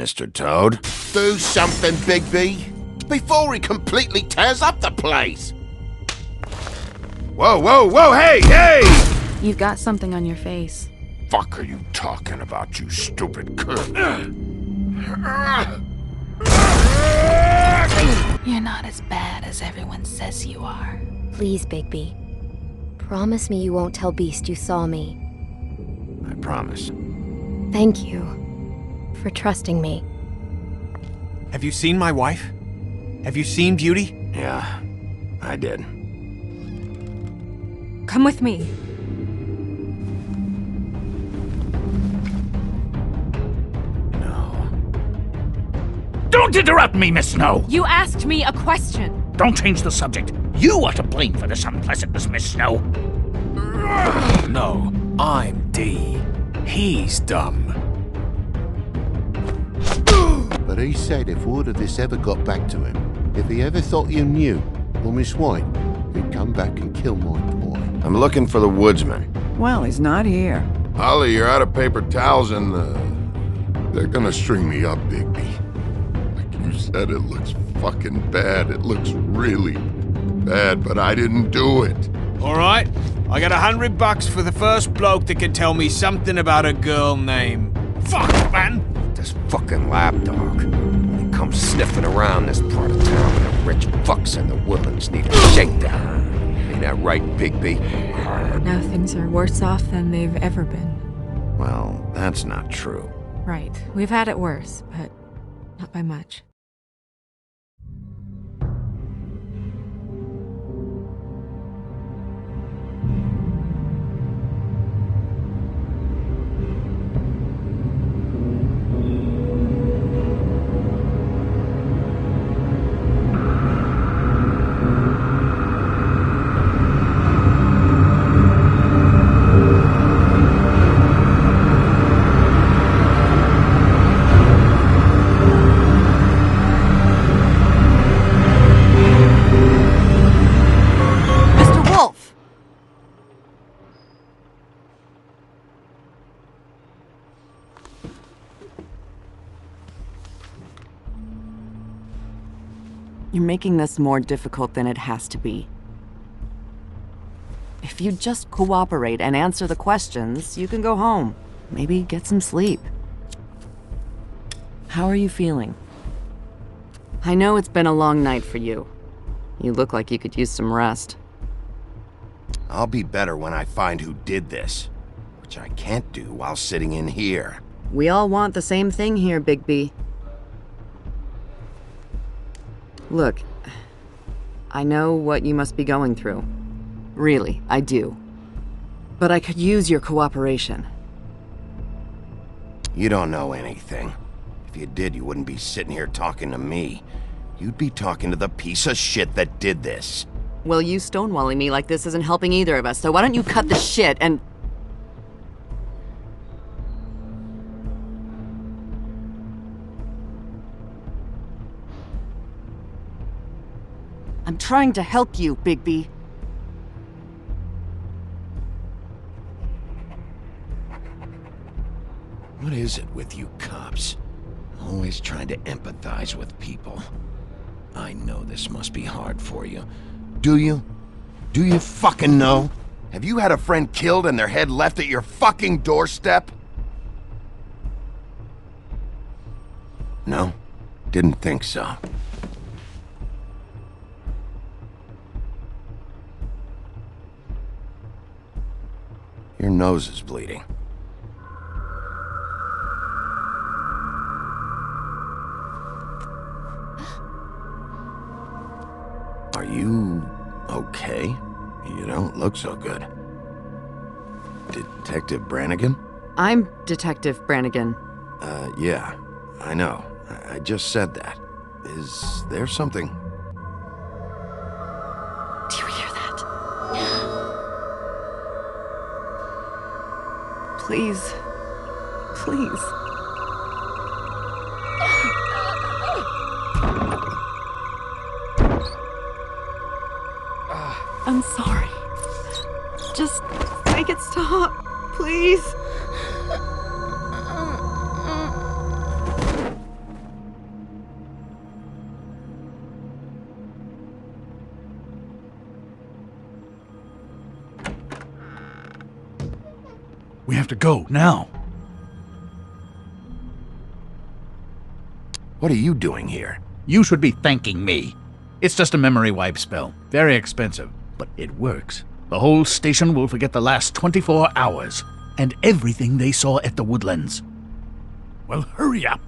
Mr. Toad. Do something, Bigby, before he completely tears up the place. Whoa, whoa, whoa, hey, hey! You've got something on your face. Fuck are you talking about, you stupid cunt? You're not as bad as everyone says you are. Please, Bigby. Promise me you won't tell Beast you saw me. I promise. Thank you for trusting me. Have you seen my wife? Have you seen Beauty? Yeah, I did. Come with me. No. Don't interrupt me, Miss Snow! You asked me a question. Don't change the subject. You are to blame for this unpleasantness, Miss Snow. No, I'm D. He's dumb. But he said if word of this ever got back to him, if he ever thought you knew, or Miss White, he'd come back and kill my boy. I'm looking for the woodsman. Well, he's not here. Ollie, you're out of paper towels and, they're gonna string me up, Bigby. Like you said, it looks fucking bad. It looks really bad, but I didn't do it. Alright, I got $100 for the first bloke that can tell me something about a girl name. Fuck, man! This fucking lapdog. He comes sniffing around this part of town when the rich fucks in the woodlands need a shakedown. Ain't that right, Bigby? Now things are worse off than they've ever been. Well, that's not true. Right. We've had it worse, but not by much. You're making this more difficult than it has to be. If you just cooperate and answer the questions, you can go home. Maybe get some sleep. How are you feeling? I know it's been a long night for you. You look like you could use some rest. I'll be better when I find who did this, which I can't do while sitting in here. We all want the same thing here, Bigby. Look, I know what you must be going through. Really, I do. But I could use your cooperation. You don't know anything. If you did, you wouldn't be sitting here talking to me. You'd be talking to the piece of shit that did this. Well, you stonewalling me like this isn't helping either of us, so why don't you cut the shit and... I'm trying to help you, Bigby. What is it with you cops? Always trying to empathize with people. I know this must be hard for you. Do you? Do you fucking know? Have you had a friend killed and their head left at your fucking doorstep? No? Didn't think so. Your nose is bleeding. Are you okay? You don't look so good. Detective Brannigan? I'm Detective Brannigan. Yeah, I know. I just said that. Is there something? Do you hear that? Please. Please. I'm sorry. Just make it stop, please. We have to go, now. What are you doing here? You should be thanking me. It's just a memory wipe spell. Very expensive, but it works. The whole station will forget the last 24 hours, and everything they saw at the Woodlands. Well, hurry up.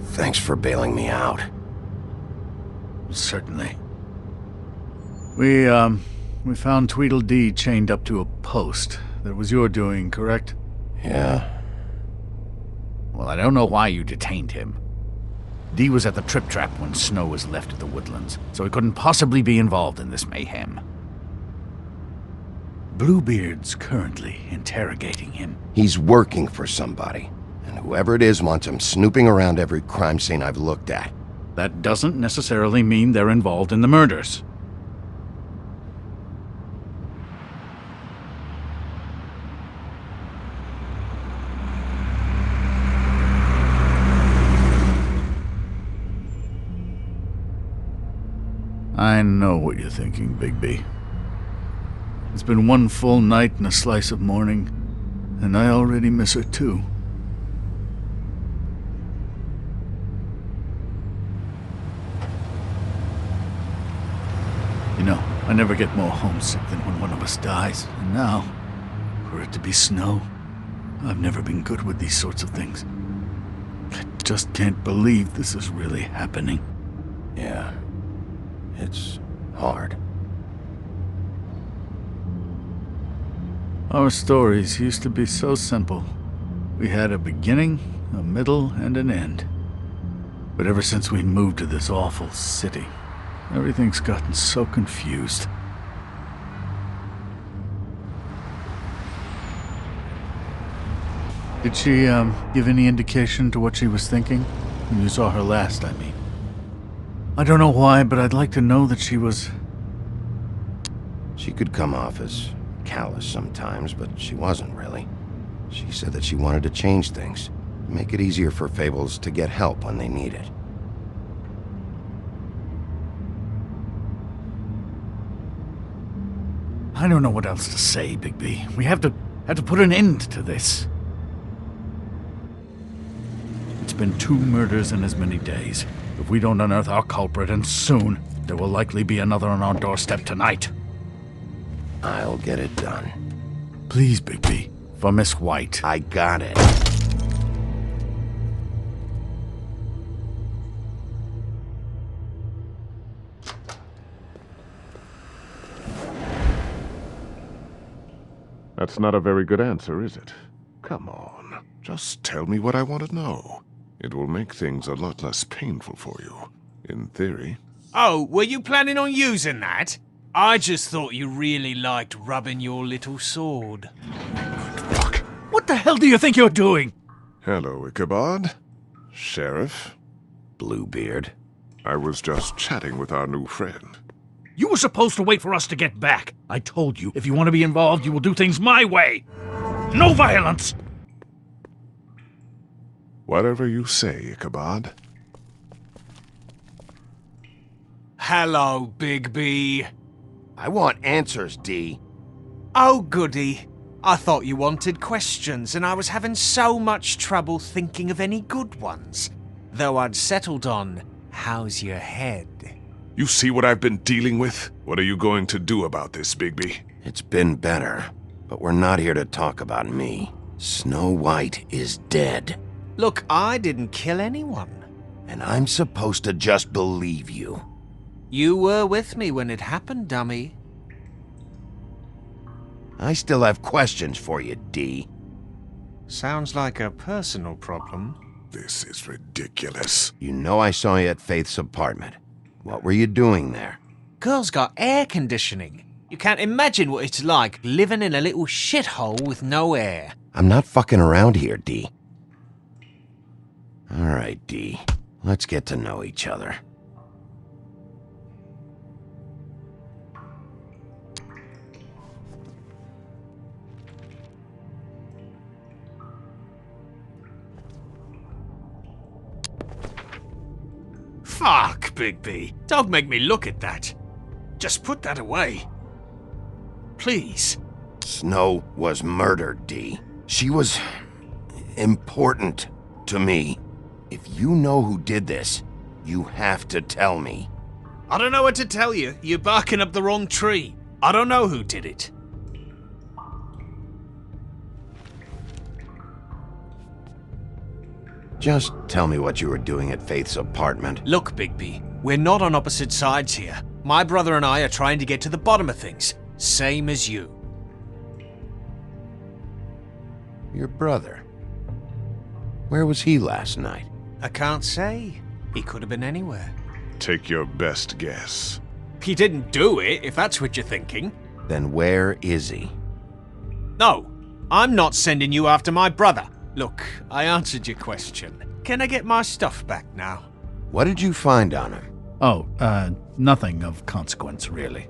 Thanks for bailing me out. Certainly. We found Tweedledee chained up to a post. That was your doing, correct? Yeah. Well, I don't know why you detained him. Dee was at the trip trap when Snow was left at the Woodlands, so he couldn't possibly be involved in this mayhem. Bluebeard's currently interrogating him. He's working for somebody. And whoever it is wants him snooping around every crime scene I've looked at. That doesn't necessarily mean they're involved in the murders. I know what you're thinking, Bigby. It's been one full night and a slice of morning, and I already miss her too. You know, I never get more homesick than when one of us dies, and now, for it to be Snow, I've never been good with these sorts of things. I just can't believe this is really happening. Yeah. It's hard. Our stories used to be so simple. We had a beginning, a middle, and an end. But ever since we moved to this awful city, everything's gotten so confused. Did she, give any indication to what she was thinking? When you saw her last, I mean. I don't know why, but I'd like to know that she was... She could come off as callous sometimes, but she wasn't really. She said that she wanted to change things, make it easier for Fables to get help when they need it. I don't know what else to say, Bigby. We have to put an end to this. It's been 2 murders in as many days. If we don't unearth our culprit, and soon, there will likely be another on our doorstep tonight. I'll get it done. Please, Bigby. For Miss White. I got it. That's not a very good answer, is it? Come on, just tell me what I want to know. It will make things a lot less painful for you, in theory. Oh, were you planning on using that? I just thought you really liked rubbing your little sword. Fuck! What the hell do you think you're doing? Hello, Ichabod. Sheriff. Bluebeard. I was just chatting with our new friend. You were supposed to wait for us to get back. I told you, if you want to be involved, you will do things my way. No violence! Whatever you say, Ichabod. Hello, Bigby. I want answers, Dee. Oh, goody. I thought you wanted questions, and I was having so much trouble thinking of any good ones. Though I'd settled on, how's your head? You see what I've been dealing with? What are you going to do about this, Bigby? It's been better, but we're not here to talk about me. Snow White is dead. Look, I didn't kill anyone. And I'm supposed to just believe you. You were with me when it happened, dummy. I still have questions for you, D. Sounds like a personal problem. This is ridiculous. You know I saw you at Faith's apartment. What were you doing there? Girl's got air conditioning. You can't imagine what it's like living in a little shithole with no air. I'm not fucking around here, D. All right, D. Let's get to know each other. Fuck, Bigby. Don't make me look at that. Just put that away. Please. Snow was murdered, D. She was important to me. If you know who did this, you have to tell me. I don't know what to tell you. You're barking up the wrong tree. I don't know who did it. Just tell me what you were doing at Faith's apartment. Look, Bigby, we're not on opposite sides here. My brother and I are trying to get to the bottom of things. Same as you. Your brother? Where was he last night? I can't say. He could have been anywhere. Take your best guess. He didn't do it, if that's what you're thinking. Then where is he? No, I'm not sending you after my brother. Look, I answered your question. Can I get my stuff back now? What did you find on him? Oh, nothing of consequence, really.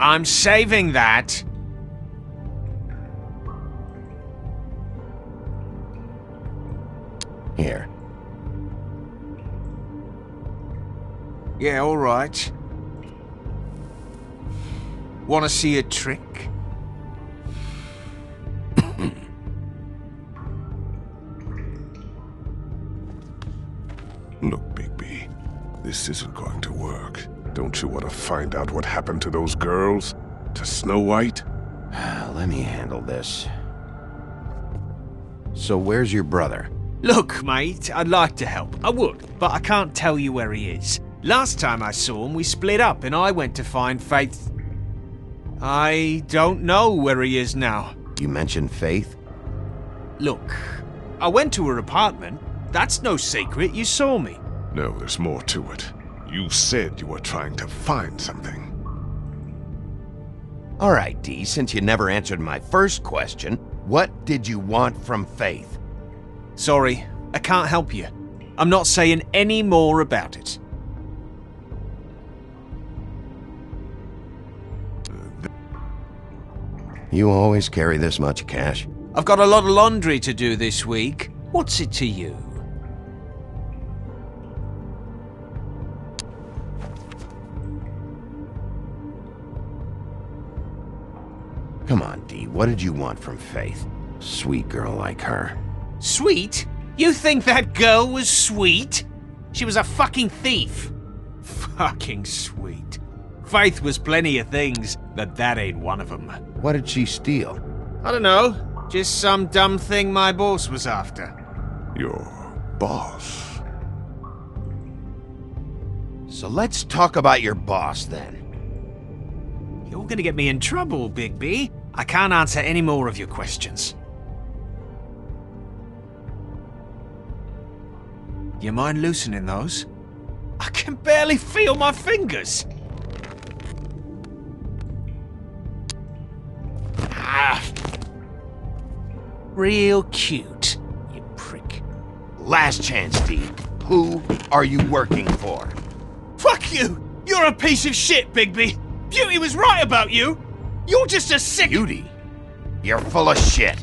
I'm saving that. Here. Yeah, all right. Want to see a trick? Look, Bigby, this isn't going to work. Don't you want to find out what happened to those girls? To Snow White? Let me handle this. So where's your brother? Look, mate, I'd like to help. I would, but I can't tell you where he is. Last time I saw him, we split up and I went to find Faith. I don't know where he is now. You mentioned Faith? Look, I went to her apartment. That's no secret, you saw me. No, there's more to it. You said you were trying to find something. All right, D, since you never answered my first question, what did you want from Faith? Sorry, I can't help you. I'm not saying any more about it. You always carry this much cash? I've got a lot of laundry to do this week. What's it to you? Come on, D, what did you want from Faith? Sweet girl like her. Sweet? You think that girl was sweet? She was a fucking thief. Fucking sweet. Faith was plenty of things, but that ain't one of them. What did she steal? I don't know. Just some dumb thing my boss was after. Your boss? So let's talk about your boss, then. You're gonna get me in trouble, Bigby. I can't answer any more of your questions. You mind loosening those? I can barely feel my fingers. Ah. Real cute, you prick. Last chance, D. Who are you working for? Fuck you! You're a piece of shit, Bigby! Beauty was right about you! You're just a sick— Beauty? You're full of shit.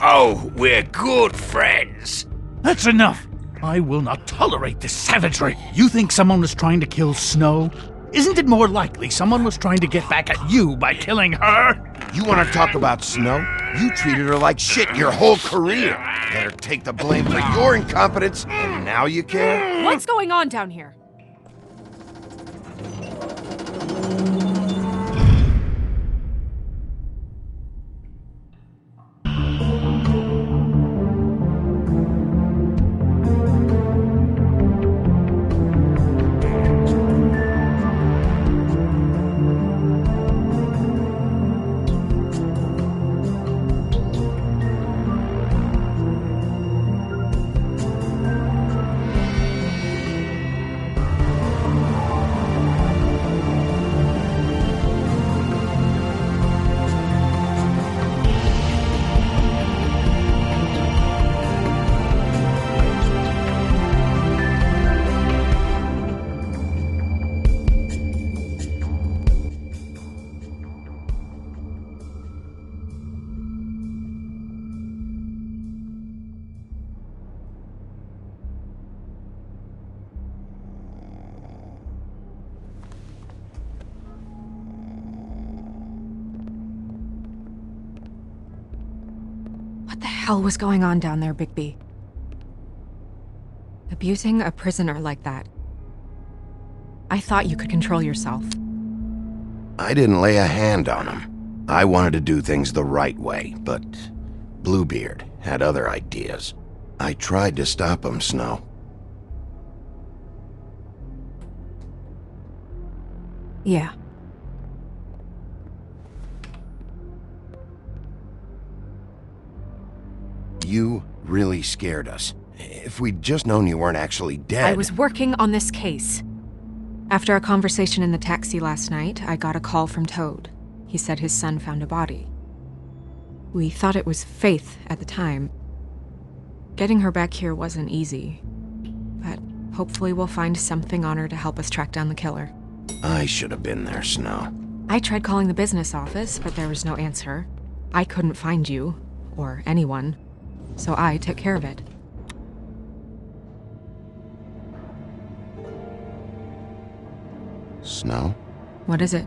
Oh, we're good friends. That's enough! I will not tolerate this savagery. You think someone was trying to kill Snow? Isn't it more likely someone was trying to get back at you by killing her? You want to talk about Snow? You treated her like shit your whole career. Let her take the blame for your incompetence, and now you care? What's going on down here? What the hell was going on down there, Bigby? Abusing a prisoner like that. I thought you could control yourself. I didn't lay a hand on him. I wanted to do things the right way, but Bluebeard had other ideas. I tried to stop him, Snow. Yeah. You really scared us. If we'd just known you weren't actually dead... I was working on this case. After our conversation in the taxi last night, I got a call from Toad. He said his son found a body. We thought it was Faith at the time. Getting her back here wasn't easy. But hopefully we'll find something on her to help us track down the killer. I should have been there, Snow. I tried calling the business office, but there was no answer. I couldn't find you, or anyone, so I took care of it. Snow? What is it?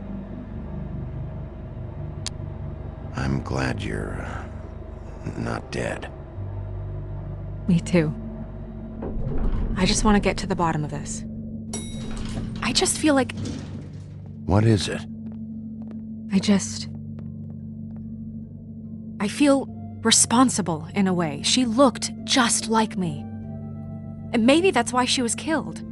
I'm glad you're... not dead. Me too. I just want to get to the bottom of this. I just feel like... What is it? I feel responsible in a way. She looked just like me. And maybe that's why she was killed.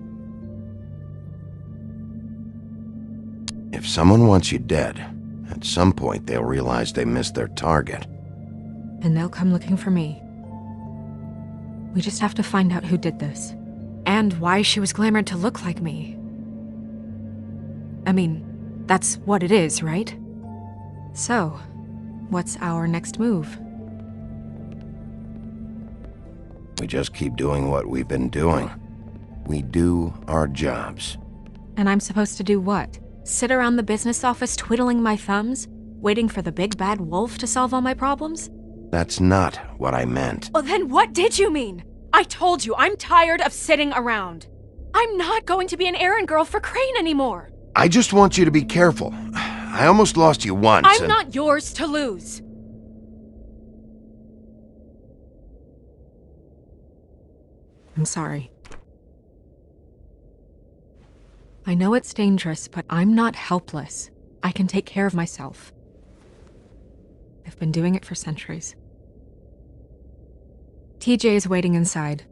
If someone wants you dead, at some point they'll realize they missed their target. And they'll come looking for me. We just have to find out who did this. And why she was glamored to look like me. I mean, that's what it is, right? So, what's our next move? We just keep doing what we've been doing. We do our jobs. And I'm supposed to do what? Sit around the business office twiddling my thumbs, waiting for the big bad wolf to solve all my problems? That's not what I meant. Well, then what did you mean? I told you, I'm tired of sitting around. I'm not going to be an errand girl for Crane anymore. I just want you to be careful. I almost lost you once. I'm not yours to lose. I'm sorry. I know it's dangerous, but I'm not helpless. I can take care of myself. I've been doing it for centuries. TJ is waiting inside.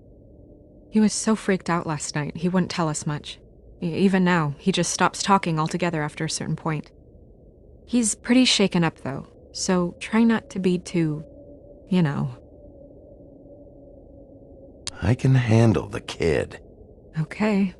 He was so freaked out last night, he wouldn't tell us much. Even now, he just stops talking altogether after a certain point. He's pretty shaken up, though, so try not to be too, you know. I can handle the kid. Okay.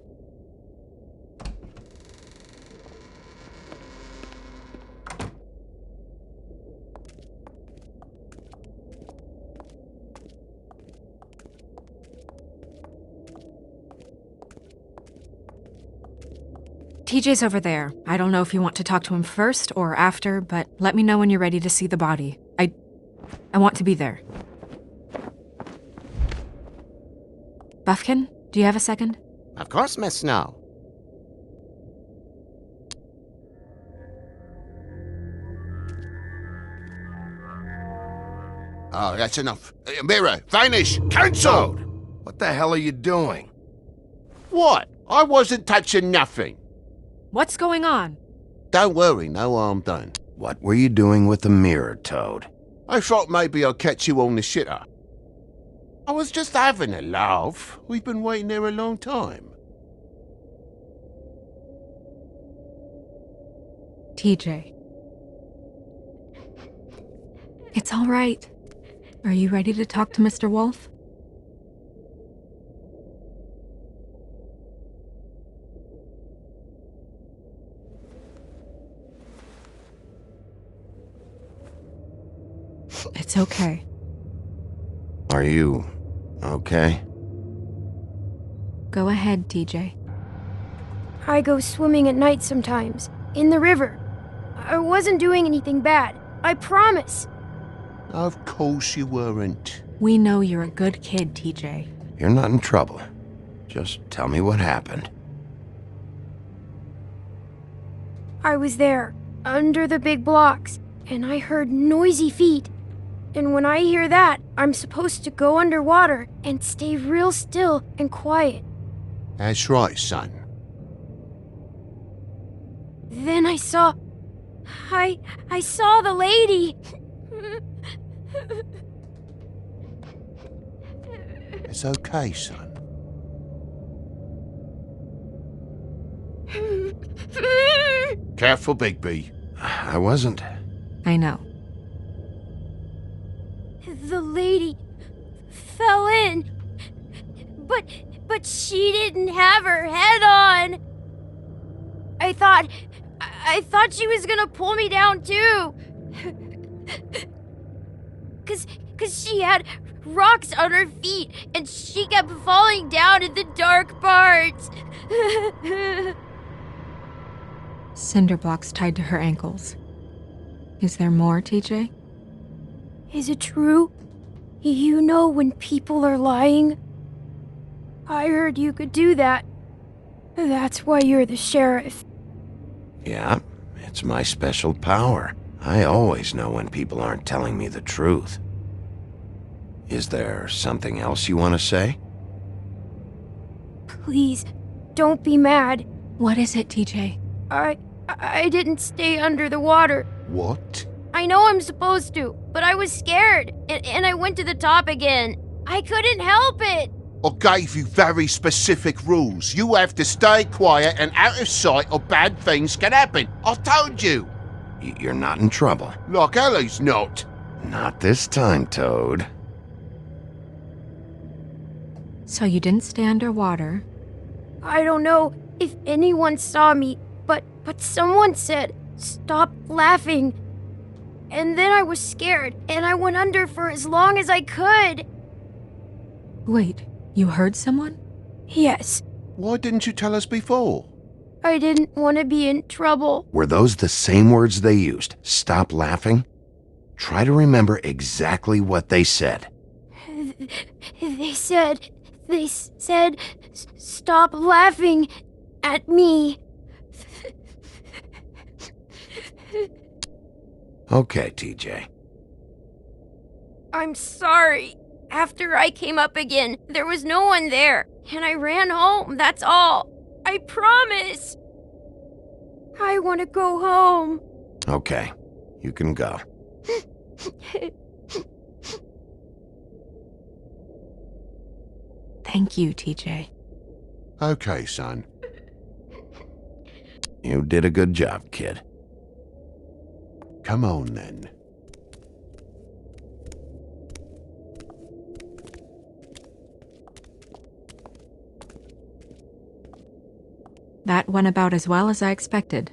TJ's over there. I don't know if you want to talk to him first or after, but let me know when you're ready to see the body. I want to be there. Buffkin, do you have a second? Of course, Miss Snow. Oh, that's enough. Mira, vanish! Cancelled! What the hell are you doing? What? I wasn't touching nothing. What's going on? Don't worry, no harm done. What were you doing with the mirror, Toad? I thought maybe I'd catch you on the shitter. I was just having a laugh. We've been waiting there a long time. TJ. It's all right. Are you ready to talk to Mr. Wolf? It's okay. Are you okay? Go ahead, TJ. I go swimming at night sometimes, in the river. I wasn't doing anything bad, I promise. Of course you weren't. We know you're a good kid, TJ. You're not in trouble. Just tell me what happened. I was there, under the big blocks, and I heard noisy feet. And when I hear that, I'm supposed to go underwater and stay real still and quiet. That's right, son. Then I saw the lady. It's okay, son. Careful, Bigby. I wasn't. I know. The lady fell in. But she didn't have her head on. I thought she was gonna pull me down too. Cause she had rocks on her feet and she kept falling down in the dark parts. Cinder blocks tied to her ankles. Is there more, TJ? Is it true? You know when people are lying? I heard you could do that. That's why you're the sheriff. Yeah, it's my special power. I always know when people aren't telling me the truth. Is there something else you want to say? Please, don't be mad. What is it, TJ? I didn't stay under the water. What? I know I'm supposed to, but I was scared, and I went to the top again. I couldn't help it. I gave you very specific rules. You have to stay quiet and out of sight or bad things can happen. I told you. You're not in trouble. Like Ellie's not. Not this time, Toad. So you didn't stay underwater. I don't know if anyone saw me, but someone said, "Stop laughing." And then I was scared, and I went under for as long as I could. Wait, you heard someone? Yes, Why didn't you tell us before? I didn't want to be in trouble. Were those the same words they used? Stop laughing? Try to remember exactly what they said. They said, "Stop laughing at me." Okay, TJ. I'm sorry. After I came up again, there was no one there, and I ran home, that's all. I promise. I want to go home. Okay, you can go. Thank you, TJ. Okay, son. You did a good job, kid. Come on, then. That went about as well as I expected.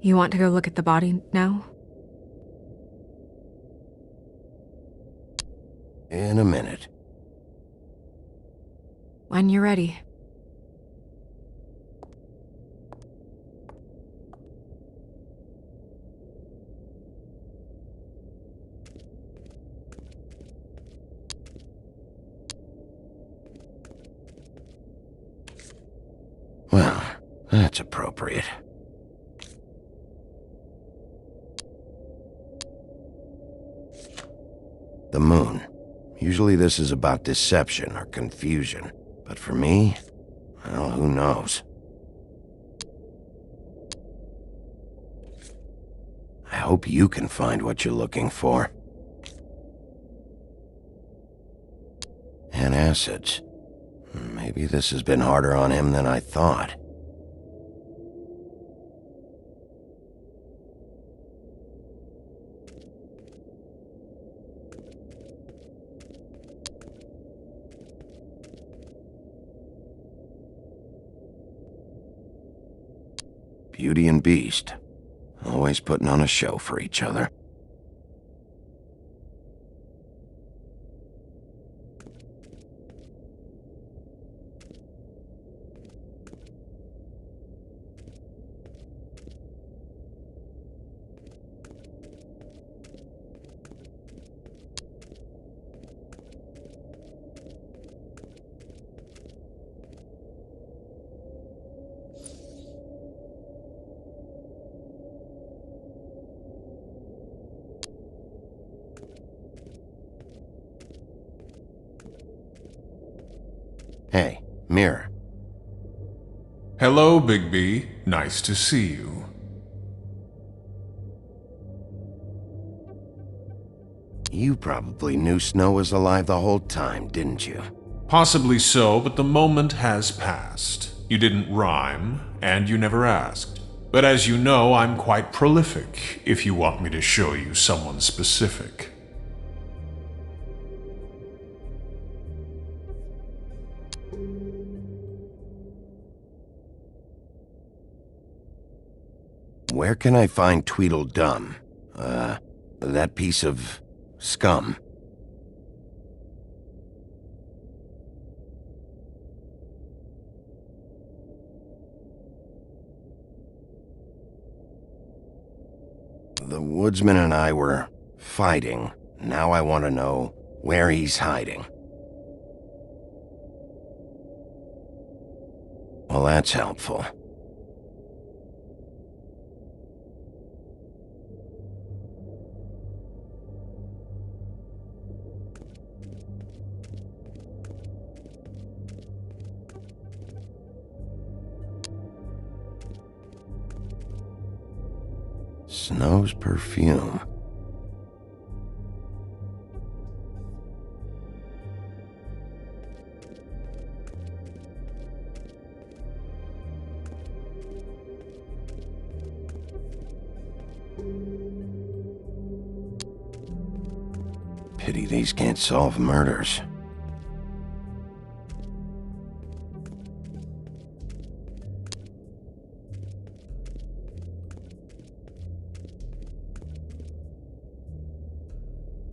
You want to go look at the body now? In a minute. When you're ready. Well, that's appropriate. The moon. Usually this is about deception or confusion. But for me, well, who knows? I hope you can find what you're looking for. Antacids. Maybe this has been harder on him than I thought. Beauty and Beast. Always putting on a show for each other. Hey, Mirror. Hello, Bigby. Nice to see you. You probably knew Snow was alive the whole time, didn't you? Possibly so, but the moment has passed. You didn't rhyme, and you never asked. But as you know, I'm quite prolific, if you want me to show you someone specific. Where can I find Tweedledum? That piece of scum. The woodsman and I were fighting. Now I want to know where he's hiding. Well, that's helpful. Snow's perfume. Pity these can't solve murders.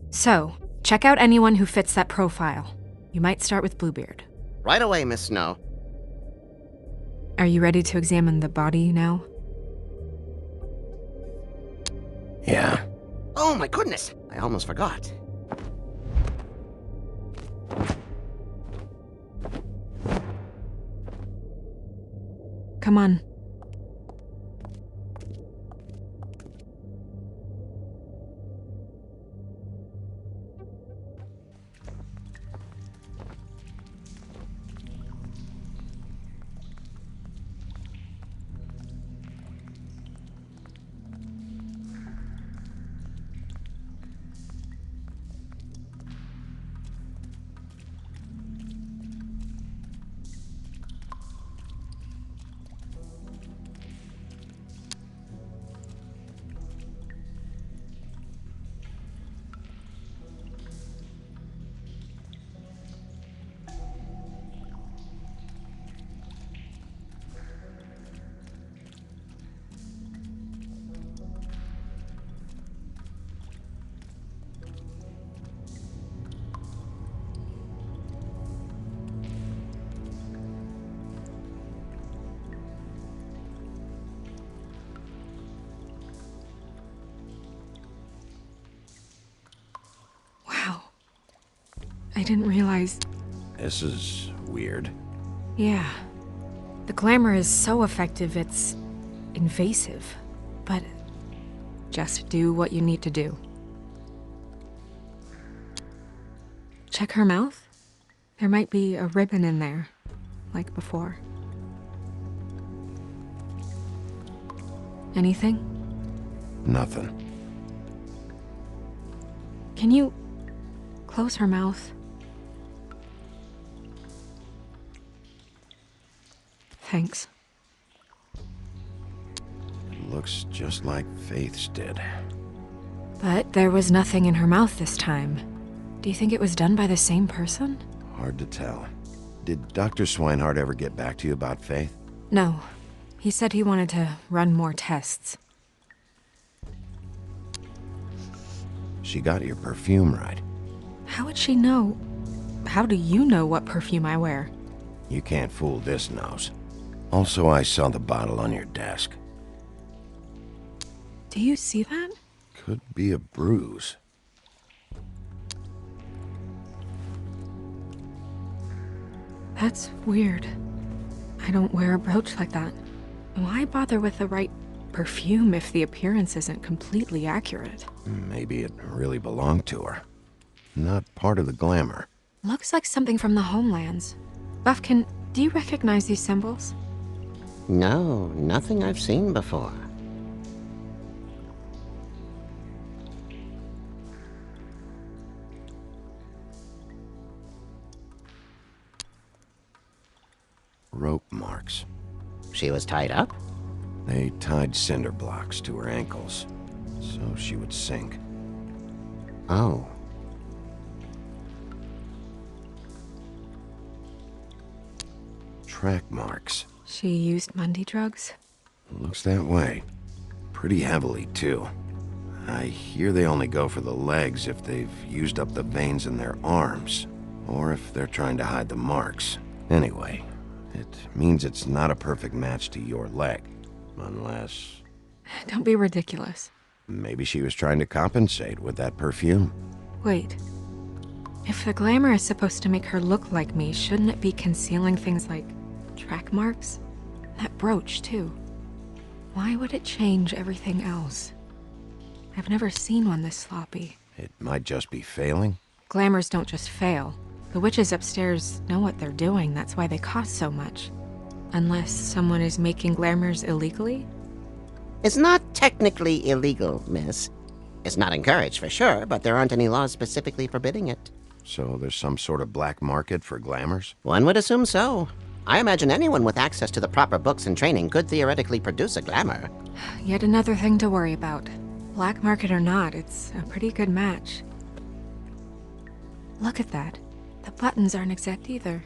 So, check out anyone who fits that profile. You might start with Bluebeard. Right away, Miss Snow. Are you ready to examine the body now? Yeah. Oh my goodness, I almost forgot. Come on. I didn't realize... This is weird. Yeah. The glamour is so effective, it's invasive. But just do what you need to do. Check her mouth. There might be a ribbon in there, like before. Anything? Nothing. Can you close her mouth? Thanks. It looks just like Faith's did. But there was nothing in her mouth this time. Do you think it was done by the same person? Hard to tell. Did Dr. Swinehart ever get back to you about Faith? No. He said he wanted to run more tests. She got your perfume right. How would she know? How do you know what perfume I wear? You can't fool this nose. Also, I saw the bottle on your desk. Do you see that? Could be a bruise. That's weird. I don't wear a brooch like that. Why bother with the right perfume if the appearance isn't completely accurate? Maybe it really belonged to her. Not part of the glamour. Looks like something from the homelands. Buffkin, do you recognize these symbols? No, nothing I've seen before. Rope marks. She was tied up? They tied cinder blocks to her ankles, so she would sink. Oh. Track marks. She used Mundy drugs? Looks that way. Pretty heavily, too. I hear they only go for the legs if they've used up the veins in their arms, or if they're trying to hide the marks. Anyway, it means it's not a perfect match to your leg, unless... Don't be ridiculous. Maybe she was trying to compensate with that perfume. Wait. If the glamour is supposed to make her look like me, shouldn't it be concealing things like track marks? That brooch, too. Why would it change everything else? I've never seen one this sloppy. It might just be failing. Glamours don't just fail. The witches upstairs know what they're doing, that's why they cost so much. Unless someone is making glamours illegally? It's not technically illegal, miss. It's not encouraged for sure, but there aren't any laws specifically forbidding it. So there's some sort of black market for glamours? One would assume so. I imagine anyone with access to the proper books and training could theoretically produce a glamour. Yet another thing to worry about. Black market or not, it's a pretty good match. Look at that. The buttons aren't exact either.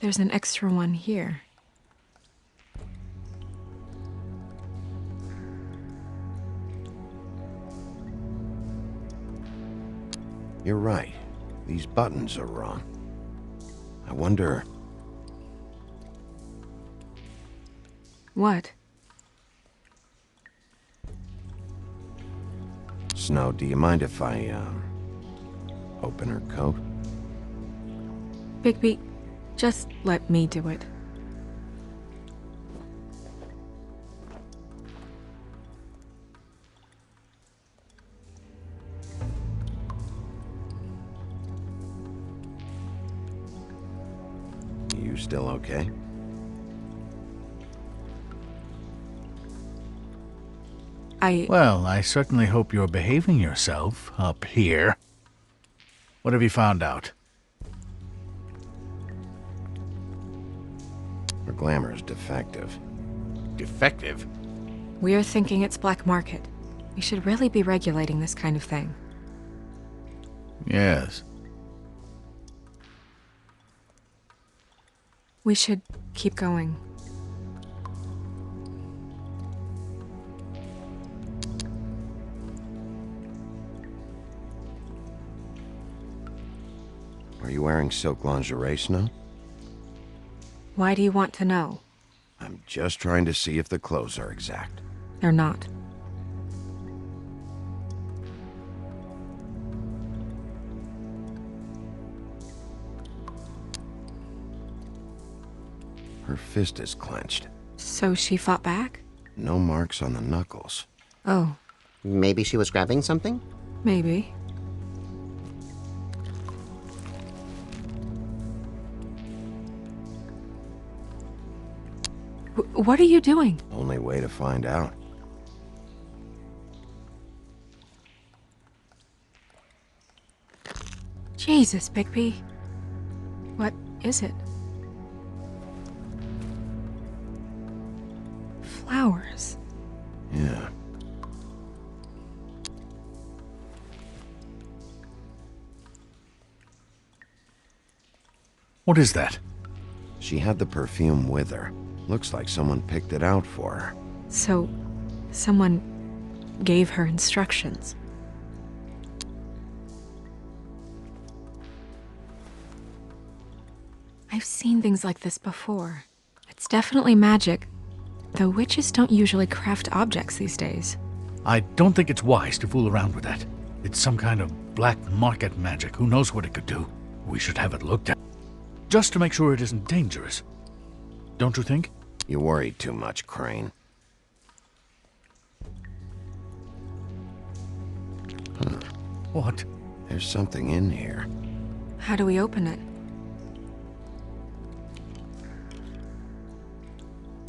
There's an extra one here. You're right. These buttons are wrong. I wonder... What? Snow, do you mind if I, open her coat? Bigby, just let me do it. You still okay? Well, I certainly hope you're behaving yourself up here. What have you found out? Her glamour is defective. Defective? We're thinking it's black market. We should really be regulating this kind of thing. Yes. We should keep going. Are you wearing silk lingerie, Snow? Why do you want to know? I'm just trying to see if the clothes are exact. They're not. Her fist is clenched. So she fought back? No marks on the knuckles. Oh. Maybe she was grabbing something? Maybe. What are you doing? Only way to find out. Jesus, Bigby. What is it? Flowers. Yeah. What is that? She had the perfume with her. Looks like someone picked it out for her. So, someone gave her instructions. I've seen things like this before. It's definitely magic, though witches don't usually craft objects these days. I don't think it's wise to fool around with that. It's some kind of black market magic. Who knows what it could do? We should have it looked at. Just to make sure it isn't dangerous. Don't you think? You worry too much, Crane. Huh. What? There's something in here. How do we open it?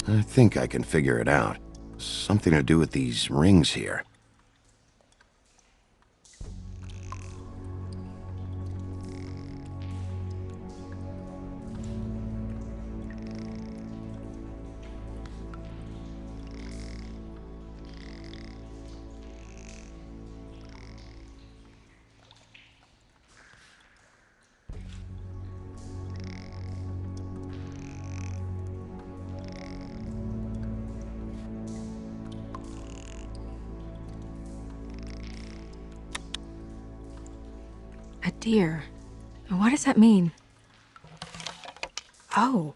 I think I can figure it out. Something to do with these rings here. A deer. What does that mean? Oh.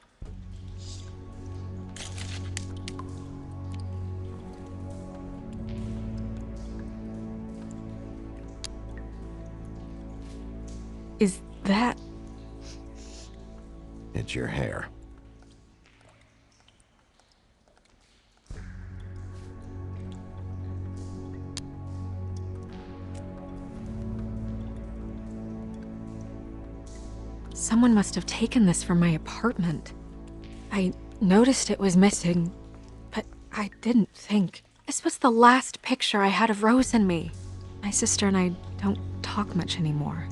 Is that... It's your hair. Someone must have taken this from my apartment. I noticed it was missing, but I didn't think. This was the last picture I had of Rose and me. My sister and I don't talk much anymore.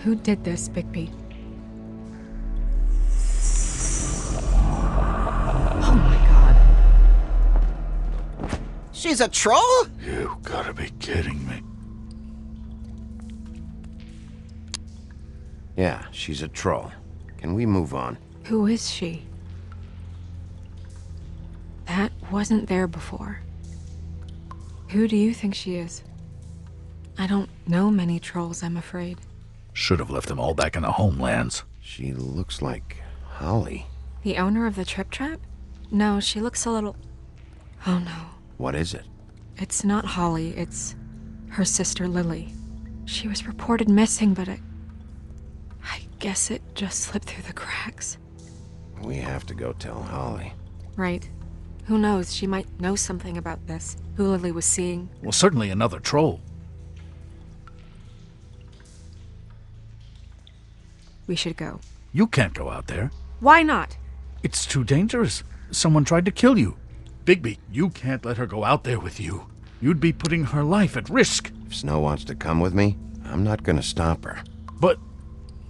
Who did this, Bigby? Oh my god. She's a troll? You gotta be kidding me. Yeah, she's a troll. Can we move on? Who is she? That wasn't there before. Who do you think she is? I don't know many trolls, I'm afraid. Should have left them all back in the homelands. She looks like Holly. The owner of the Trip Trap? No, she looks a little... Oh no. What is it? It's not Holly, it's her sister Lily. She was reported missing, but I guess it just slipped through the cracks. We have to go tell Holly. Right. Who knows, she might know something about this. Who Lily was seeing. Well, certainly another troll. We should go. You can't go out there. Why not? It's too dangerous. Someone tried to kill you. Bigby, you can't let her go out there with you. You'd be putting her life at risk. If Snow wants to come with me, I'm not gonna stop her. But...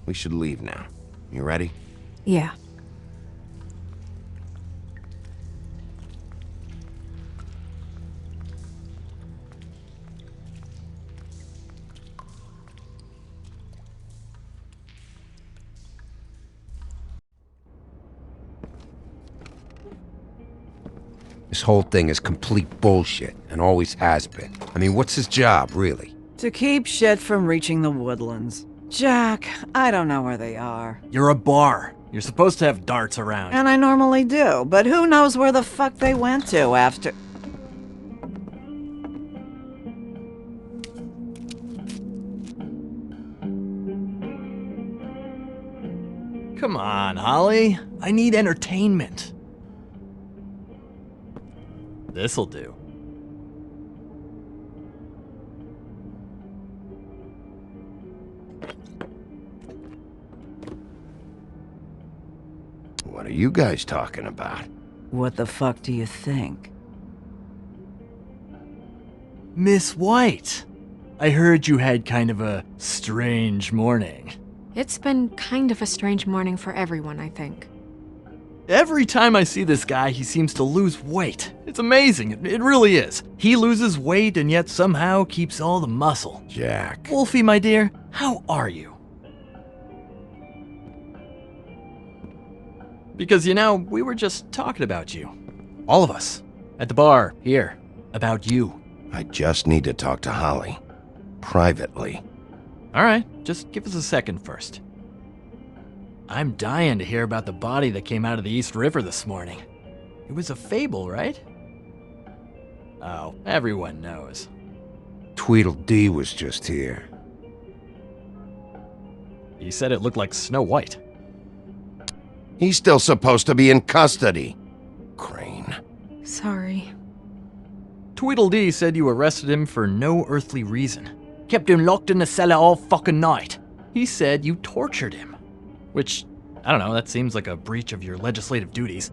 We should leave now. You ready? Yeah. This whole thing is complete bullshit, and always has been. I mean, what's his job, really? To keep shit from reaching the woodlands. Jack, I don't know where they are. You're a bar. You're supposed to have darts around. And I normally do, but who knows where the fuck they went to after... Come on, Holly. I need entertainment. This'll do. What are you guys talking about? What the fuck do you think? Miss White, I heard you had kind of a strange morning. It's been kind of a strange morning for everyone, I think. Every time I see this guy, he seems to lose weight. It's amazing, it really is. He loses weight and yet somehow keeps all the muscle. Jack. Wolfie, my dear, how are you? Because, you know, we were just talking about you. All of us. At the bar, here. About you. I just need to talk to Holly. Privately. Alright, just give us a second first. I'm dying to hear about the body that came out of the East River this morning. It was a fable, right? Oh, everyone knows. Tweedledee was just here. He said it looked like Snow White. He's still supposed to be in custody. Crane. Sorry. Tweedledee said you arrested him for no earthly reason. Kept him locked in the cellar all fucking night. He said you tortured him. Which, I don't know, that seems like a breach of your legislative duties.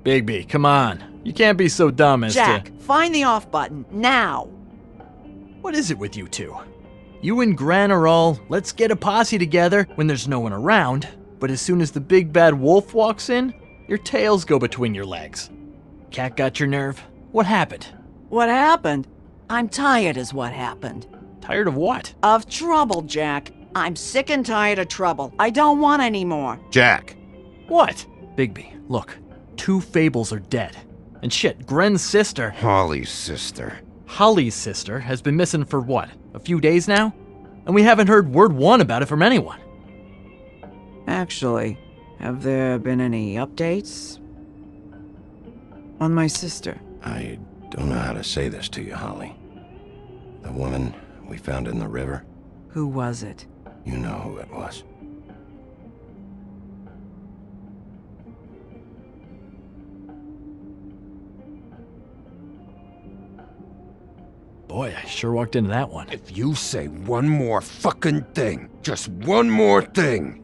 Bigby, come on. You can't be so dumb as Jack, find the off button, now! What is it with you two? You and Gran are all, let's get a posse together when there's no one around, but as soon as the big bad wolf walks in, your tails go between your legs. Cat got your nerve? What happened? What happened? I'm tired is what happened. Tired of what? Of trouble, Jack. I'm sick and tired of trouble. I don't want any more. Jack. What? Bigby, look. 2 fables are dead. And shit, Gren's sister... Holly's sister. Holly's sister has been missing for what? A few days now? And we haven't heard word one about it from anyone. Actually, have there been any updates? On my sister? I don't know how to say this to you, Holly. The woman we found in the river. Who was it? You know who it was. Boy, I sure walked into that one. If you say one more fucking thing, just one more thing.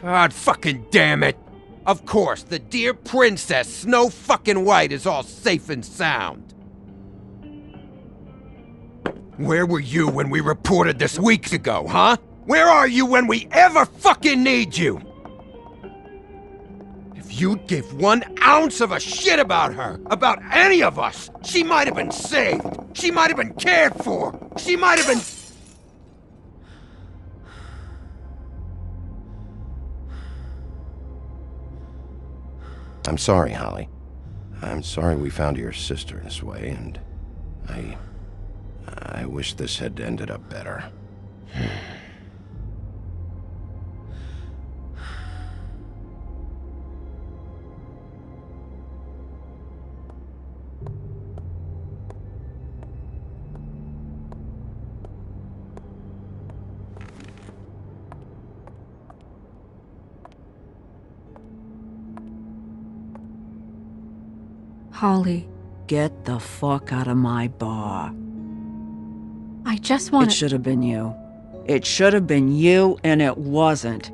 God fucking damn it! Of course, the dear Princess Snow fucking White is all safe and sound. Where were you when we reported this weeks ago, huh? Where are you when we ever fucking need you? If you'd give 1 ounce of a shit about her, about any of us, she might have been saved. She might have been cared for. She might have been... I'm sorry, Holly. I'm sorry we found your sister this way, and I wish this had ended up better. Holly. Get the fuck out of my bar. I just want It should have been you. It should have been you, and it wasn't.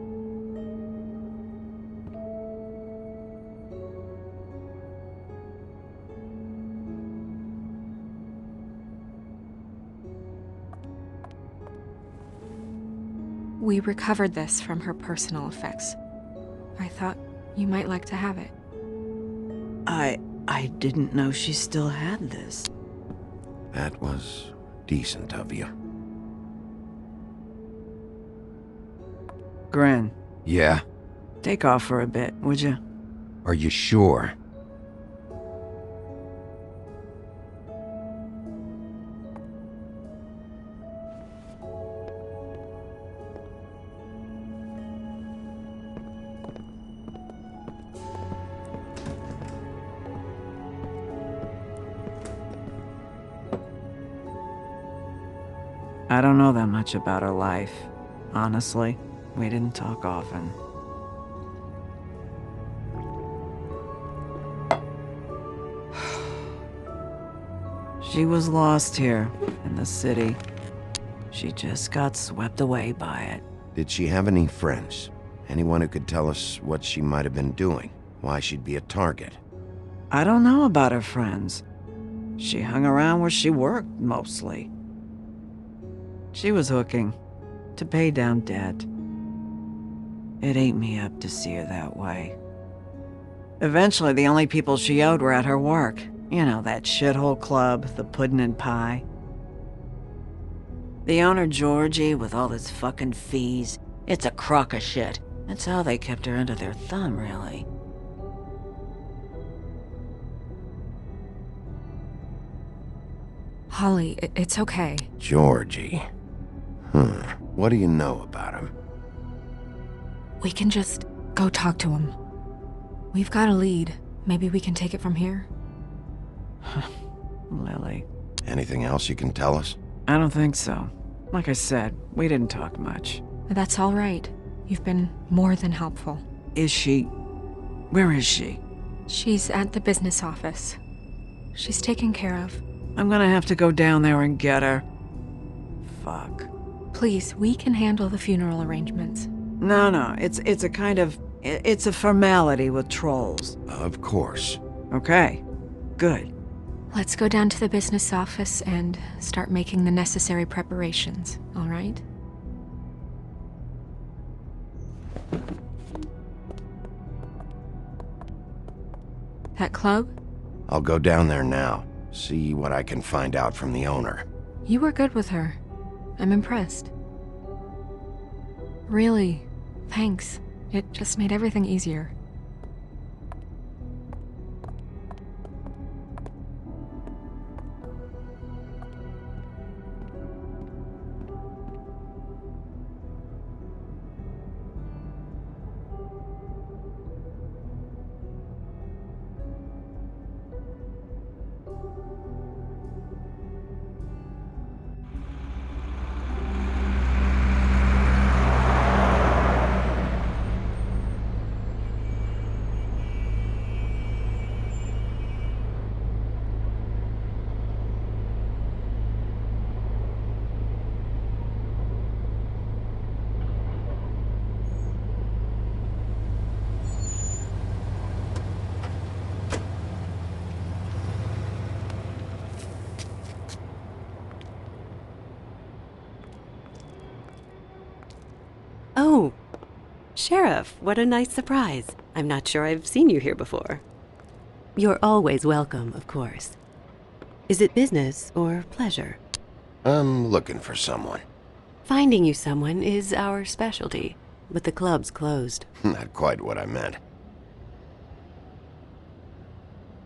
We recovered this from her personal effects. I thought you might like to have it. I didn't know she still had this. That was decent of you. Gren. Yeah? Take off for a bit, would you? Are you sure? I don't know that much about her life. Honestly, we didn't talk often. She was lost here, in the city. She just got swept away by it. Did she have any friends? Anyone who could tell us what she might have been doing? Why she'd be a target? I don't know about her friends. She hung around where she worked, mostly. She was hooking, to pay down debt. It ate me up to see her that way. Eventually, the only people she owed were at her work. You know, that shithole club, the Puddin' and Pie. The owner, Georgie, with all his fucking fees, it's a crock of shit. That's how they kept her under their thumb, really. Holly, it's okay. Georgie. What do you know about him? We can just go talk to him. We've got a lead. Maybe we can take it from here? Lily. Anything else you can tell us? I don't think so. Like I said, we didn't talk much. That's all right. You've been more than helpful. Is she... Where is she? She's at the business office. She's taken care of. I'm gonna have to go down there and get her. Fuck. Please, we can handle the funeral arrangements. No, it's a kind of... It's a formality with trolls. Of course. Okay, good. Let's go down to the business office and start making the necessary preparations, all right? That club? I'll go down there now. See what I can find out from the owner. You were good with her. I'm impressed. Really, thanks. It just made everything easier. Oh, Sheriff, what a nice surprise. I'm not sure I've seen you here before. You're always welcome, of course. Is it business or pleasure? I'm looking for someone. Finding you someone is our specialty, but the club's closed. Not quite what I meant.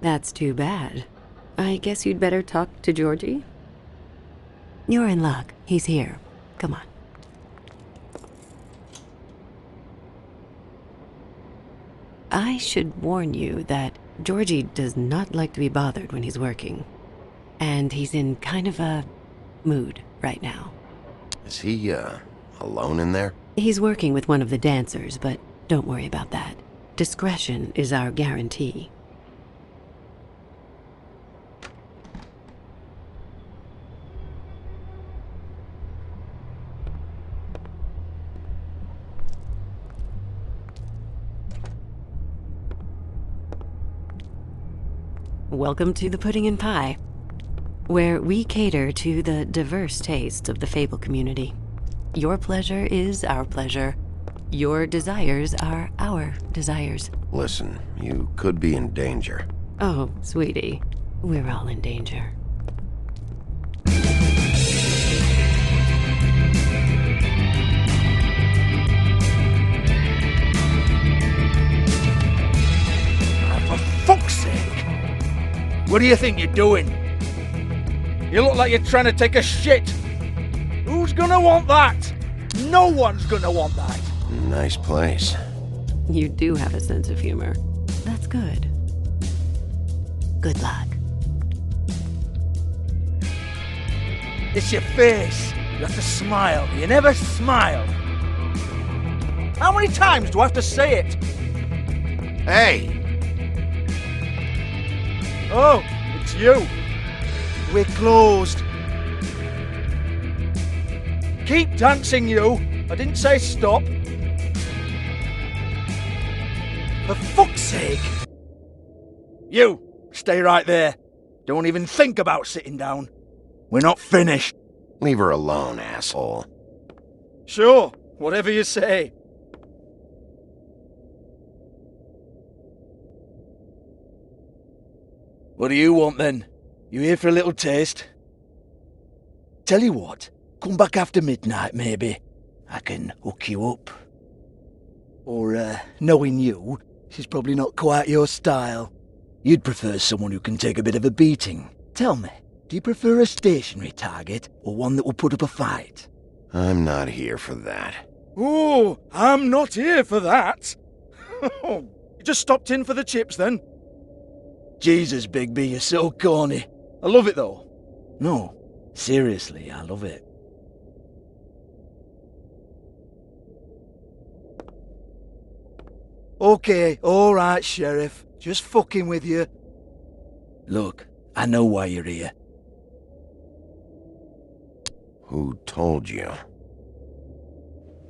That's too bad. I guess you'd better talk to Georgie? You're in luck. He's here. Come on. I should warn you that Georgie does not like to be bothered when he's working. And he's in kind of a mood right now. Is he, alone in there? He's working with one of the dancers, but don't worry about that. Discretion is our guarantee. Welcome to the Pudding and Pie, where we cater to the diverse tastes of the Fable community. Your pleasure is our pleasure. Your desires are our desires. Listen, you could be in danger. Oh, sweetie, we're all in danger. For fuck's sake! What do you think you're doing? You look like you're trying to take a shit. Who's gonna want that? No one's gonna want that. Nice place. You do have a sense of humor. That's good. Good luck. It's your face. You have to smile. You never smile. How many times do I have to say it? Hey! Oh, it's you. We're closed. Keep dancing, you. I didn't say stop. For fuck's sake. You, stay right there. Don't even think about sitting down. We're not finished. Leave her alone, asshole. Sure, whatever you say. What do you want then? You here for a little taste? Tell you what, come back after midnight maybe. I can hook you up. Or, knowing you, she's probably not quite your style. You'd prefer someone who can take a bit of a beating. Tell me, do you prefer a stationary target or one that will put up a fight? I'm not here for that. Oh, I'm not here for that. You just stopped in for the chips then? Jesus, Bigby, you're so corny. I love it though. No, seriously, I love it. Okay, alright, Sheriff. Just fucking with you. Look, I know why you're here. Who told you?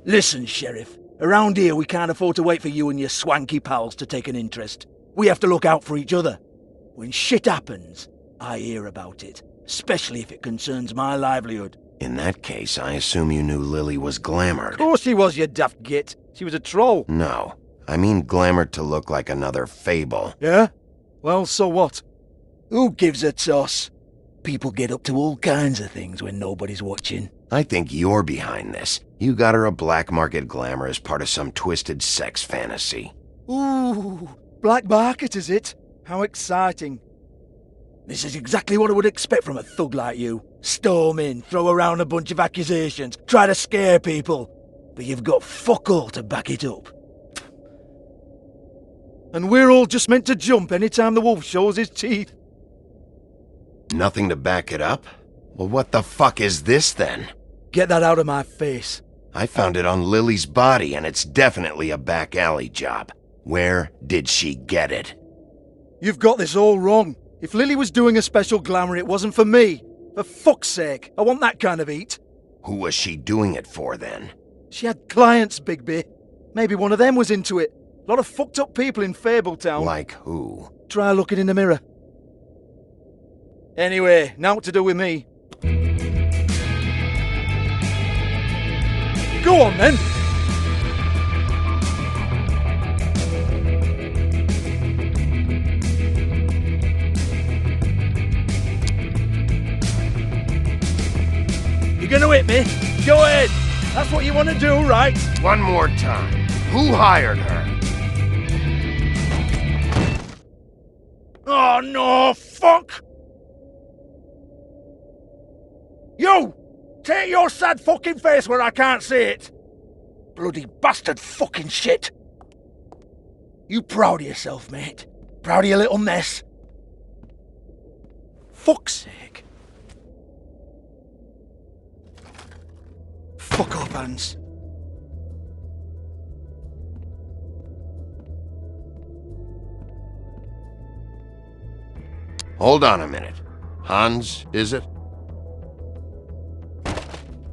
Listen, Sheriff. Around here, we can't afford to wait for you and your swanky pals to take an interest. We have to look out for each other. When shit happens, I hear about it, especially if it concerns my livelihood. In that case, I assume you knew Lily was glamoured. Of course she was, you daft git. She was a troll. No, I mean glamoured to look like another fable. Yeah? Well, so what? Who gives a toss? People get up to all kinds of things when nobody's watching. I think you're behind this. You got her a black market glamour as part of some twisted sex fantasy. Ooh, black market is it? How exciting. This is exactly what I would expect from a thug like you. Storm in, throw around a bunch of accusations, try to scare people. But you've got fuck all to back it up. And we're all just meant to jump anytime the wolf shows his teeth. Nothing to back it up? Well, what the fuck is this then? Get that out of my face. I found it on Lily's body, and it's definitely a back alley job. Where did she get it? You've got this all wrong. If Lily was doing a special glamour, it wasn't for me. For fuck's sake, I want that kind of eat. Who was she doing it for, then? She had clients, Bigby. Maybe one of them was into it. A lot of fucked up people in Fabletown. Like who? Try looking in the mirror. Anyway, now what to do with me. Go on, then. You're gonna hit me? Go ahead. That's what you want to do, right? One more time. Who hired her? Oh, no, fuck! You! Take your sad fucking face where I can't see it! Bloody bastard fucking shit! You proud of yourself, mate? Proud of your little mess? Fuck's sake. Fuck off, Hans. Hold on a minute. Hans, is it?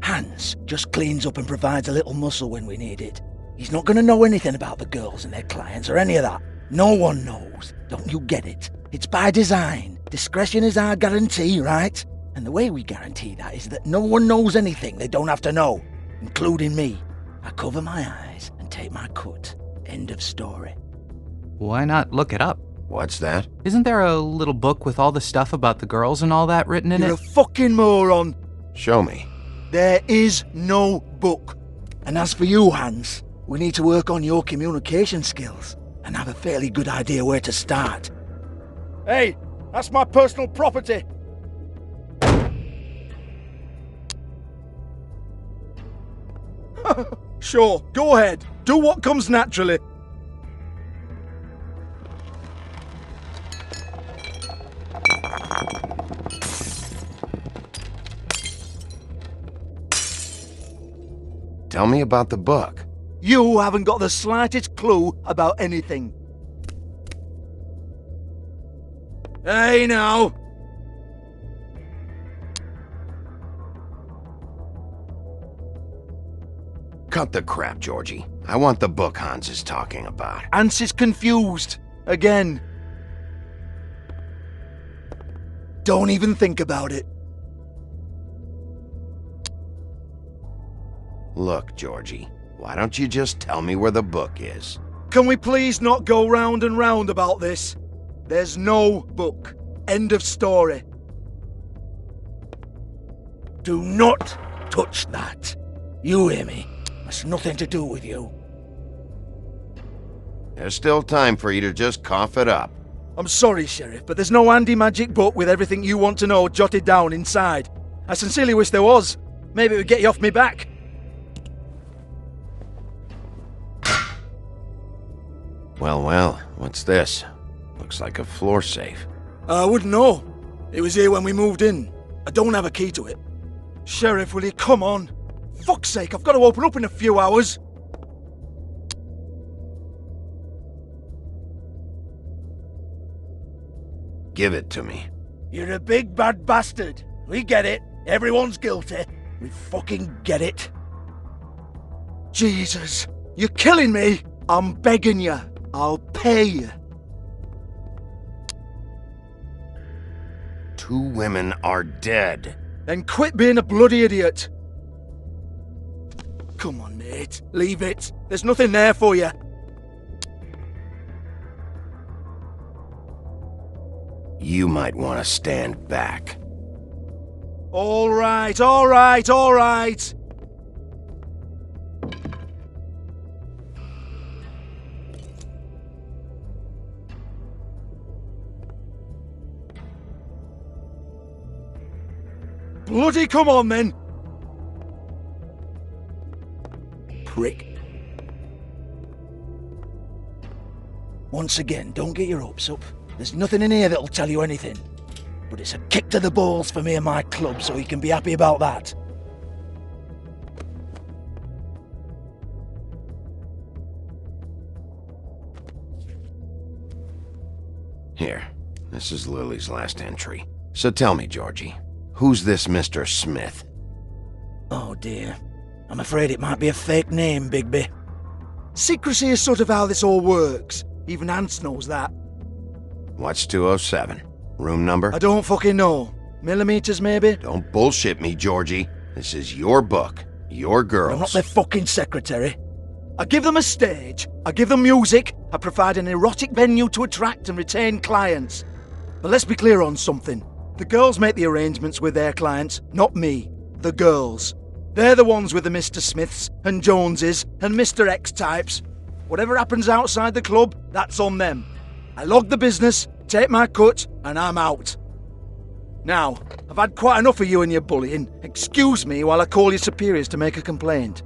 Hans just cleans up and provides a little muscle when we need it. He's not gonna know anything about the girls and their clients or any of that. No one knows. Don't you get it? It's by design. Discretion is our guarantee, right? And the way we guarantee that is that no one knows anything they don't have to know, including me. I cover my eyes and take my cut. End of story. Why not look it up? What's that? Isn't there a little book with all the stuff about the girls and all that written in it? You're a fucking moron. Show me. There is no book. And as for you, Hans, we need to work on your communication skills and have a fairly good idea where to start. Hey, that's my personal property. Sure, go ahead. Do what comes naturally. Tell me about the book. You haven't got the slightest clue about anything. Hey, now. Cut the crap, Georgie. I want the book Hans is talking about. Hans is confused. Again. Don't even think about it. Look, Georgie, why don't you just tell me where the book is? Can we please not go round and round about this? There's no book. End of story. Do not touch that. You hear me? That's nothing to do with you. There's still time for you to just cough it up. I'm sorry, Sheriff, but there's no handy magic book with everything you want to know jotted down inside. I sincerely wish there was. Maybe it would get you off me back. Well, what's this? Looks like a floor safe. I wouldn't know. It was here when we moved in. I don't have a key to it. Sheriff, will you come on? Fuck's sake, I've got to open up in a few hours. Give it to me. You're a big bad bastard. We get it. Everyone's guilty. We fucking get it. Jesus, you're killing me! I'm begging you. I'll pay you. 2 women are dead. Then quit being a bloody idiot. Come on, mate. Leave it. There's nothing there for you. You might want to stand back. All right, all right, all right. Bloody come on, then. Prick. Once again, don't get your hopes up. There's nothing in here that'll tell you anything. But it's a kick to the balls for me and my club, so you can be happy about that. Here, this is Lily's last entry. So tell me, Georgie, who's this Mr. Smith? Oh dear. I'm afraid it might be a fake name, Bigby. Secrecy is sort of how this all works. Even Ants knows that. What's 207? Room number? I don't fucking know. Millimeters, maybe? Don't bullshit me, Georgie. This is your book. Your girls. I'm not their fucking secretary. I give them a stage, I give them music, I provide an erotic venue to attract and retain clients. But let's be clear on something. The girls make the arrangements with their clients, not me. The girls. They're the ones with the Mr. Smiths and Joneses and Mr. X types. Whatever happens outside the club, that's on them. I log the business, take my cut, and I'm out. Now, I've had quite enough of you and your bullying. Excuse me while I call your superiors to make a complaint.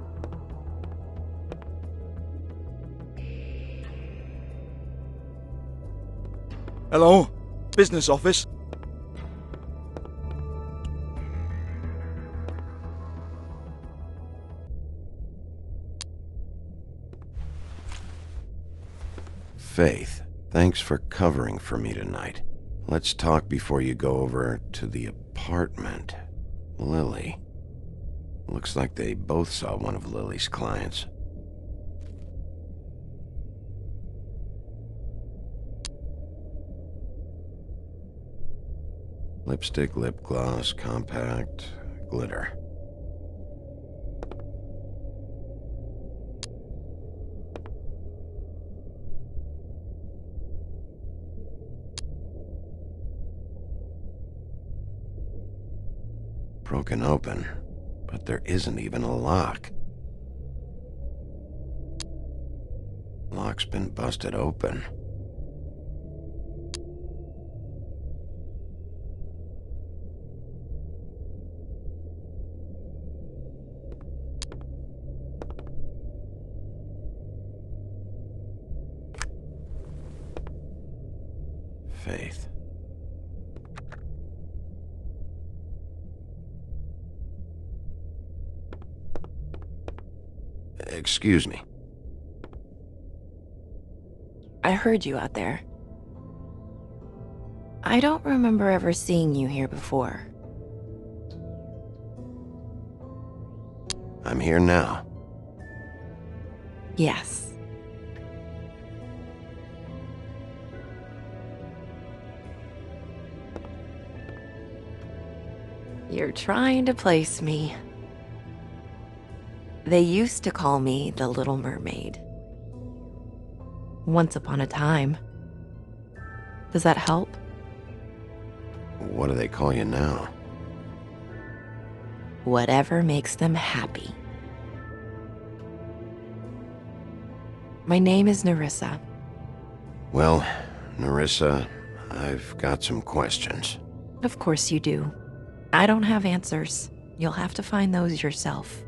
Hello? Business office? Faith, thanks for covering for me tonight. Let's talk before you go over to the apartment. Lily. Looks like they both saw one of Lily's clients. Lipstick, lip gloss, compact, glitter. Broken open, but there isn't even a lock. Lock's been busted open. Faith. Excuse me. I heard you out there. I don't remember ever seeing you here before. I'm here now. Yes. You're trying to place me. They used to call me the Little Mermaid. Once upon a time. Does that help? What do they call you now? Whatever makes them happy. My name is Nerissa. Well, Nerissa, I've got some questions. Of course you do. I don't have answers. You'll have to find those yourself.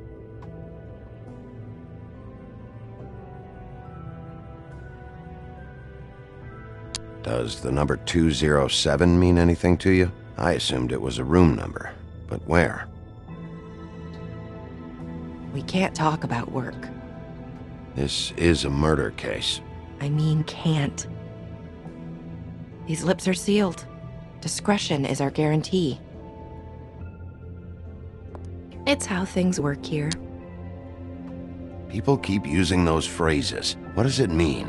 Does the number 207 mean anything to you? I assumed it was a room number, but where? We can't talk about work. This is a murder case. I mean can't. These lips are sealed. Discretion is our guarantee. It's how things work here. People keep using those phrases. What does it mean?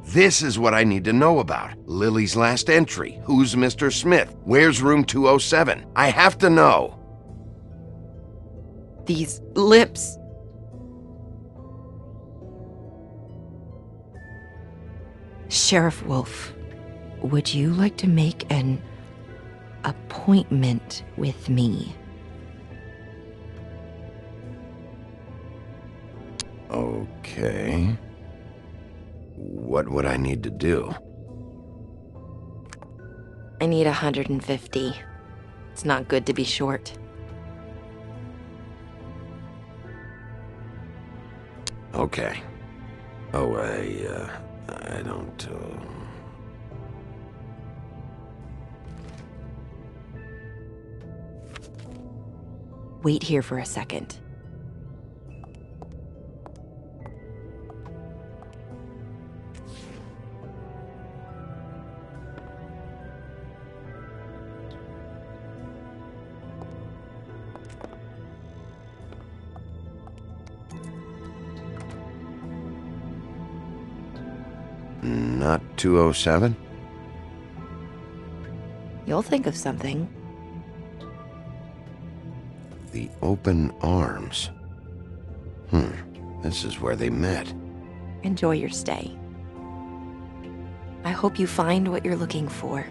This is what I need to know about. Lily's last entry. Who's Mr. Smith? Where's room 207? I have to know. These lips. Sheriff Wolf, would you like to make an appointment with me? Okay. What would I need to do? I need 150. It's not good to be short. Okay. Oh, I don't, Wait here for a second. Not 207? You'll think of something. The open arms. This is where they met. Enjoy your stay. I hope you find what you're looking for.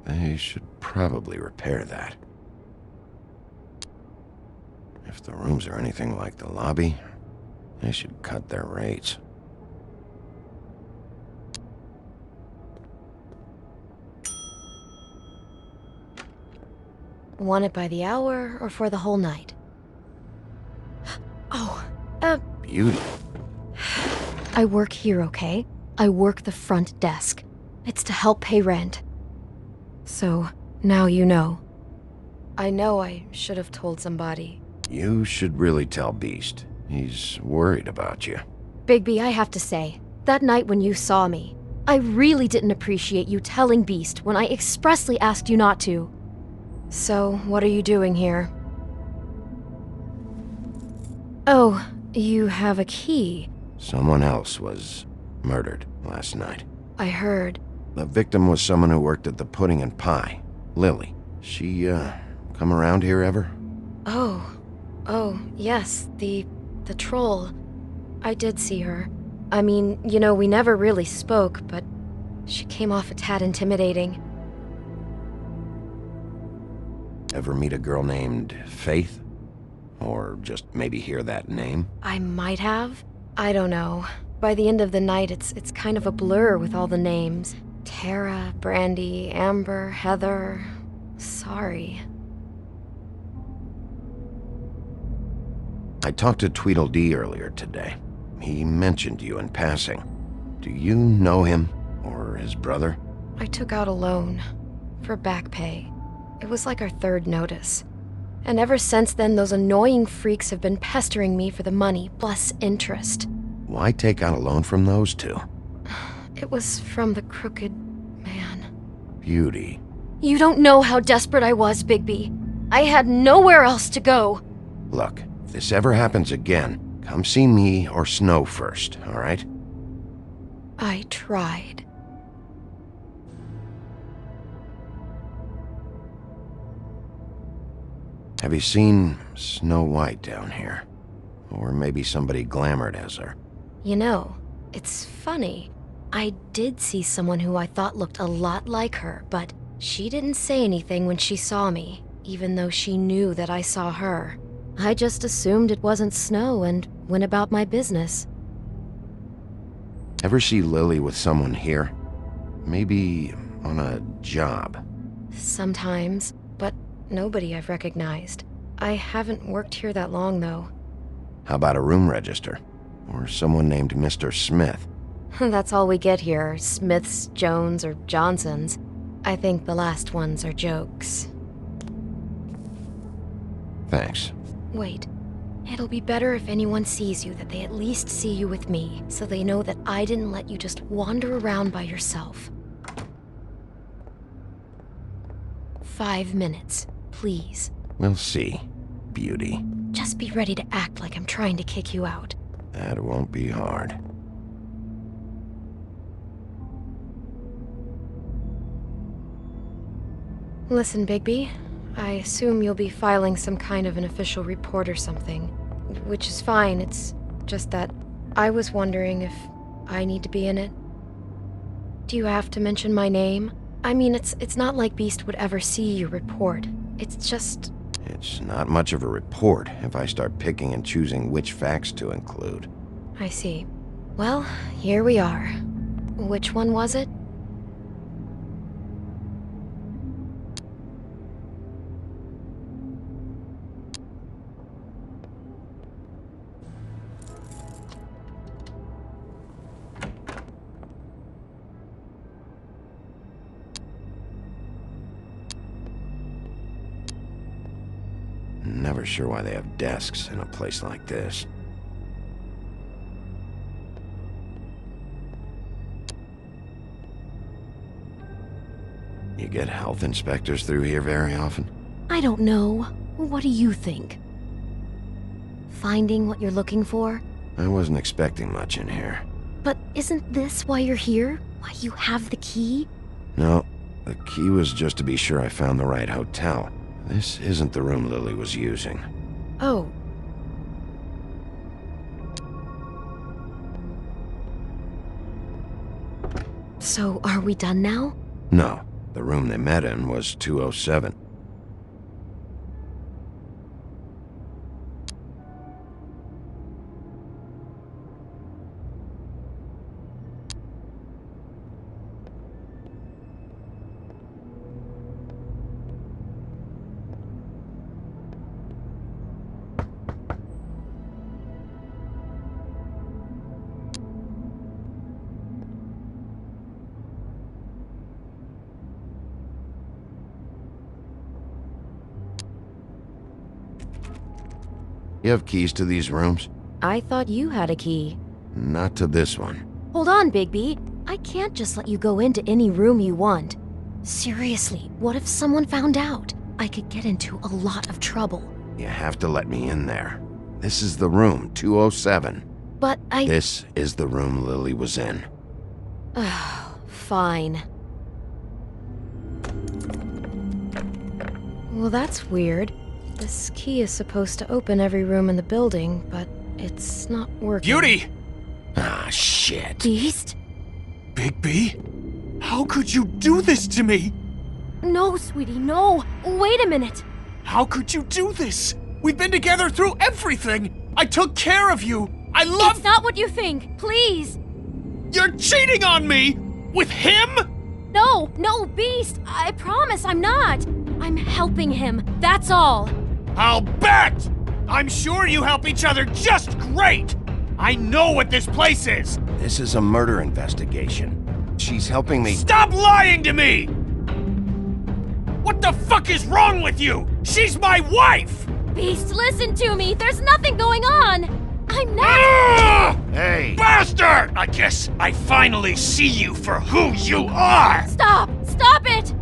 They should probably repair that. If the rooms are anything like the lobby, they should cut their rates. Want it by the hour or for the whole night? Oh, Beauty. I work here, okay? I work the front desk. It's to help pay rent. So, now you know. I know I should have told somebody. You should really tell Beast. He's worried about you. Bigby, I have to say, that night when you saw me, I really didn't appreciate you telling Beast when I expressly asked you not to. So, what are you doing here? Oh, you have a key. Someone else was murdered last night. I heard. The victim was someone who worked at the Pudding and Pie. Lily. She, come around here ever? Oh, yes, the troll. I did see her. I mean, you know, we never really spoke, but she came off a tad intimidating. Ever meet a girl named Faith? Or just maybe hear that name? I might have. I don't know. By the end of the night, it's kind of a blur with all the names. Tara, Brandy, Amber, Heather. Sorry. I talked to Tweedledee earlier today. He mentioned you in passing. Do you know him? Or his brother? I took out a loan. For back pay. It was like our third notice. And ever since then, those annoying freaks have been pestering me for the money, plus interest. Why take out a loan from those two? It was from the crooked man. Beauty. You don't know how desperate I was, Bigby. I had nowhere else to go. Look, if this ever happens again, come see me or Snow first, all right? I tried. Have you seen Snow White down here? Or maybe somebody glamored as her? You know, it's funny. I did see someone who I thought looked a lot like her, but she didn't say anything when she saw me, even though she knew that I saw her. I just assumed it wasn't Snow and went about my business. Ever see Lily with someone here? Maybe on a job? Sometimes, but nobody I've recognized. I haven't worked here that long, though. How about a room register? Or someone named Mr. Smith? That's all we get here, Smiths, Jones, or Johnsons. I think the last ones are jokes. Thanks. Wait. It'll be better if anyone sees you that they at least see you with me, so they know that I didn't let you just wander around by yourself. 5 minutes, please. We'll see, beauty. Just be ready to act like I'm trying to kick you out. That won't be hard. Listen, Bigby. I assume you'll be filing some kind of an official report or something. Which is fine, it's just that I was wondering if I need to be in it. Do you have to mention my name? I mean, it's not like Beast would ever see your report. It's just... It's not much of a report if I start picking and choosing which facts to include. I see. Well, here we are. Which one was it? Never sure why they have desks in a place like this. You get health inspectors through here very often? I don't know. What do you think? Finding what you're looking for? I wasn't expecting much in here. But isn't this why you're here? Why you have the key? No, the key was just to be sure I found the right hotel. This isn't the room Lily was using. Oh. So, are we done now? No, the room they met in was 207. You have keys to these rooms? I thought you had a key. Not to this one. Hold on, Bigby. I can't just let you go into any room you want. Seriously, what if someone found out? I could get into a lot of trouble. You have to let me in there. This is the room, 207. But This is the room Lily was in. Fine. Well, that's weird. This key is supposed to open every room in the building, but it's not working. Beauty! Ah, shit. Beast? Bigby? How could you do this to me? No, sweetie, no. Wait a minute. How could you do this? We've been together through everything. I took care of you. I love... It's not what you think. Please. You're cheating on me! With him? No, Beast. I promise I'm not. I'm helping him. That's all. I'll bet! I'm sure you help each other just great! I know what this place is! This is a murder investigation. She's helping me... Stop lying to me! What the fuck is wrong with you? She's my wife! Beast, listen to me. There's nothing going on. I'm not... Ah! Hey! Bastard! I guess I finally see you for who you are! Stop! Stop it!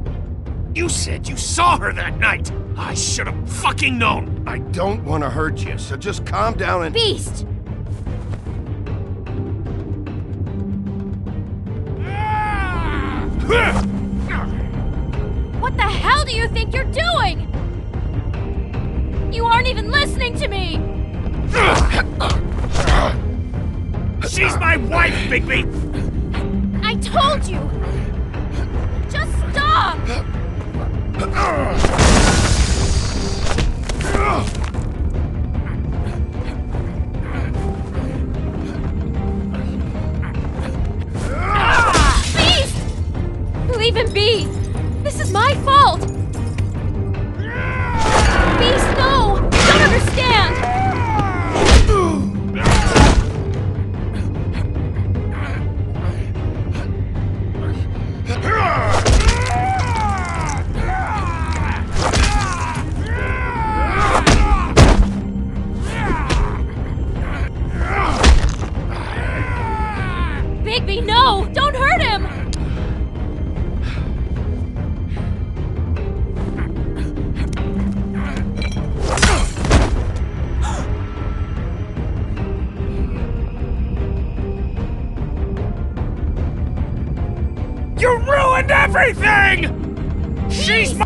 You said you saw her that night! I should have fucking known! I don't want to hurt you, so just calm down and... Beast! What the hell do you think you're doing? You aren't even listening to me! She's my wife, Bigby! I told you! Just stop! Beast! Leave him be! This is my fault! Beast, no! You don't understand! Bigby, no! Don't hurt him! You ruined everything! She's my...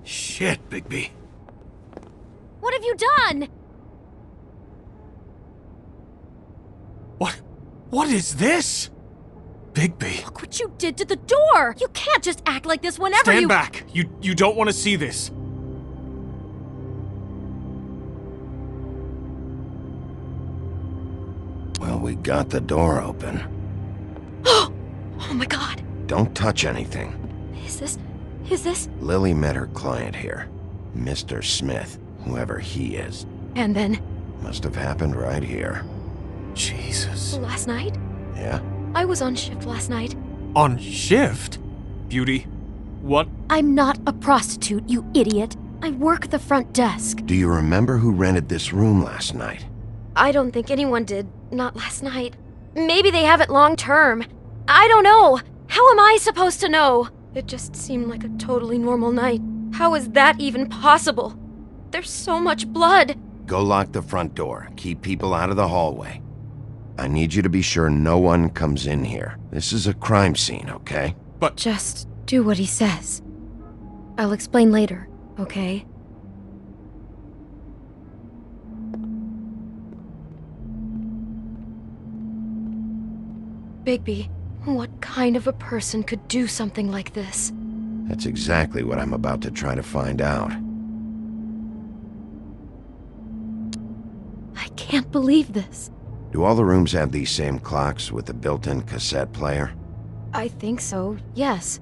Shit, Bigby. What have you done? What is this? Bigby. Look what you did to the door! You can't just act like this whenever Stand you- back! You don't want to see this. Well, we got the door open. Oh my god! Don't touch anything. Is this... Lily met her client here. Mr. Smith, whoever he is. And then, Must have happened right here. Jesus. last night? Yeah? I was on shift last night. On shift? Beauty, what? I'm not a prostitute, you idiot. I work the front desk. Do you remember who rented this room last night? I don't think anyone did. Not last night. Maybe they have it long term. I don't know. How am I supposed to know? It just seemed like a totally normal night. How is that even possible? There's so much blood. Go lock the front door. Keep people out of the hallway. I need you to be sure no one comes in here. This is a crime scene, okay? But... Just do what he says. I'll explain later, okay? Bigby, what kind of a person could do something like this? That's exactly what I'm about to try to find out. I can't believe this. Do all the rooms have these same clocks with the built-in cassette player? I think so, yes.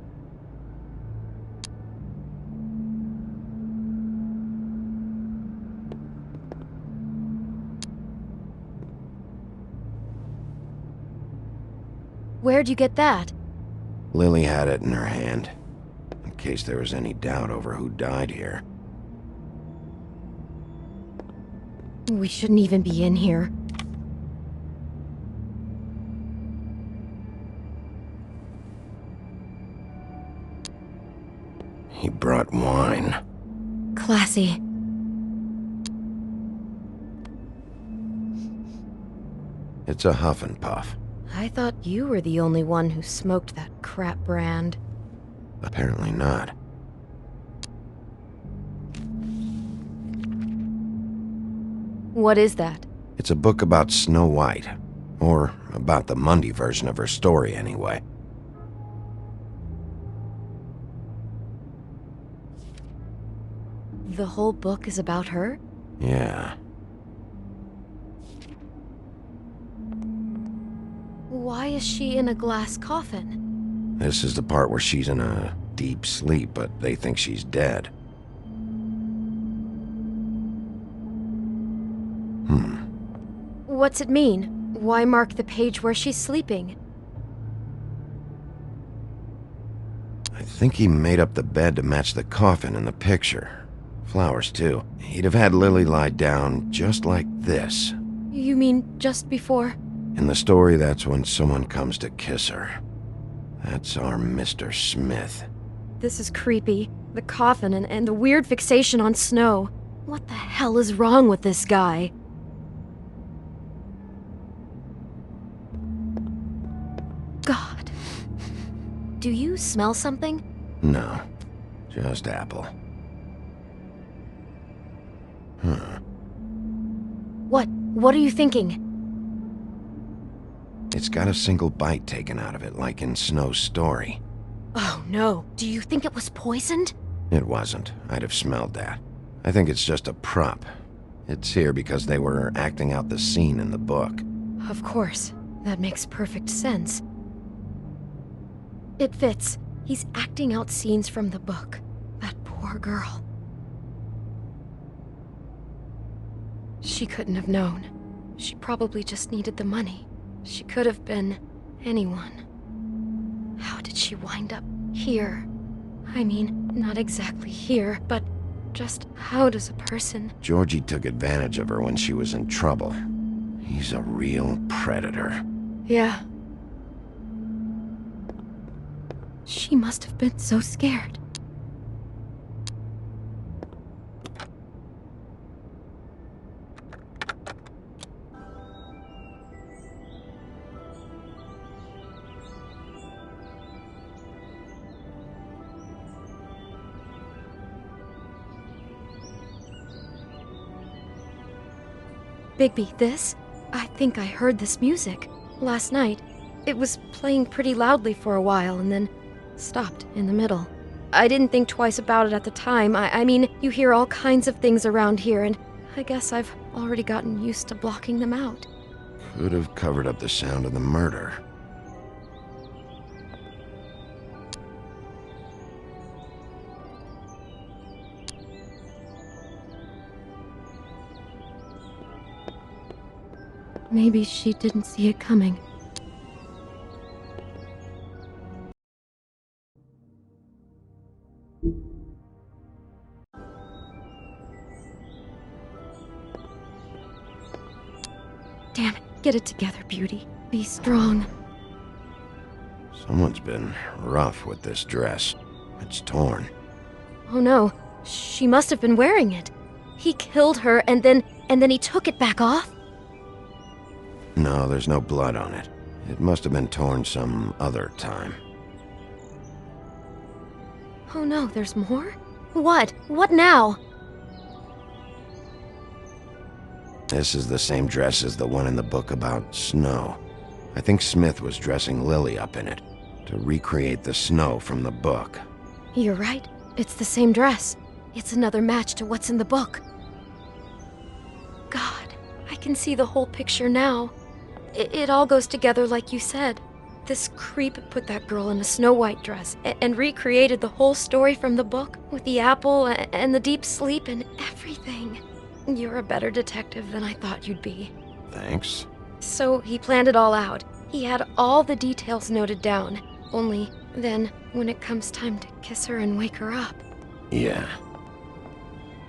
Where'd you get that? Lily had it in her hand, in case there was any doubt over who died here. We shouldn't even be in here. He brought wine. Classy. It's a Huff and Puff. I thought you were the only one who smoked that crap brand. Apparently not. What is that? It's a book about Snow White. Or about the Mundy version of her story, anyway. The whole book is about her? Yeah. Why is she in a glass coffin? This is the part where she's in a deep sleep, but they think she's dead. What's it mean? Why mark the page where she's sleeping? I think he made up the bed to match the coffin in the picture. Flowers, too. He'd have had Lily lie down just like this. You mean just before? In the story, that's when someone comes to kiss her. That's our Mr. Smith. This is creepy. The coffin and the weird fixation on Snow. What the hell is wrong with this guy? God. Do you smell something? No, just apple. Huh. What are you thinking? It's got a single bite taken out of it, like in Snow's story. Oh no, do you think it was poisoned? It wasn't. I'd have smelled that. I think it's just a prop. It's here because they were acting out the scene in the book. Of course. That makes perfect sense. It fits. He's acting out scenes from the book. That poor girl. She couldn't have known. She probably just needed the money. She could have been anyone. How did she wind up here? I mean, not exactly here, but just how does a person... Georgie took advantage of her when she was in trouble. He's a real predator. Yeah. She must have been so scared. Bigby, this? I think I heard this music. Last night. It was playing pretty loudly for a while and then stopped in the middle. I didn't think twice about it at the time. I mean, you hear all kinds of things around here, and I guess I've already gotten used to blocking them out. Could have covered up the sound of the murder. Maybe she didn't see it coming. Damn it, get it together, Beauty. Be strong. Someone's been rough with this dress. It's torn. Oh no, she must have been wearing it. He killed her and then he took it back off? No, there's no blood on it. It must have been torn some other time. Oh no, there's more? What? What now? This is the same dress as the one in the book about Snow. I think Smith was dressing Lily up in it, to recreate the Snow from the book. You're right. It's the same dress. It's another match to what's in the book. God, I can see the whole picture now. It all goes together like you said. This creep put that girl in a Snow White dress and recreated the whole story from the book with the apple and the deep sleep and everything. You're a better detective than I thought you'd be. Thanks. So he planned it all out. He had all the details noted down. Only then, when it comes time to kiss her and wake her up. Yeah.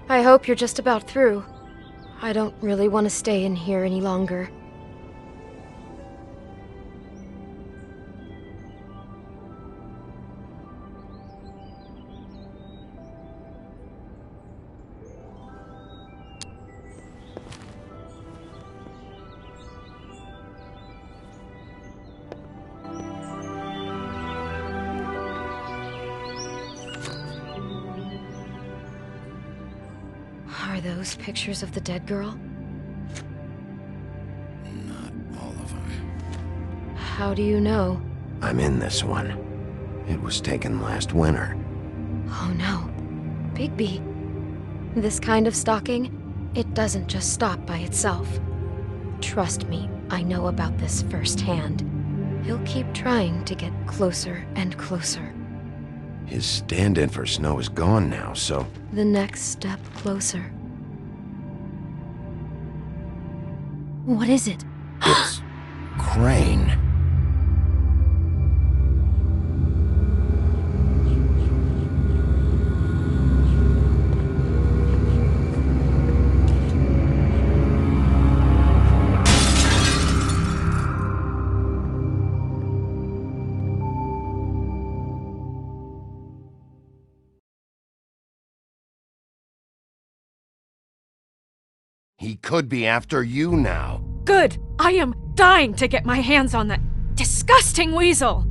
I hope you're just about through. I don't really want to stay in here any longer. Are those pictures of the dead girl? Not all of them. How do you know? I'm in this one. It was taken last winter. Oh no. Bigby. This kind of stalking, it doesn't just stop by itself. Trust me, I know about this firsthand. He'll keep trying to get closer and closer. His stand-in for Snow is gone now, so... The next step closer. What is it? It's... Crane. He could be after you now. Good! I am dying to get my hands on that disgusting weasel!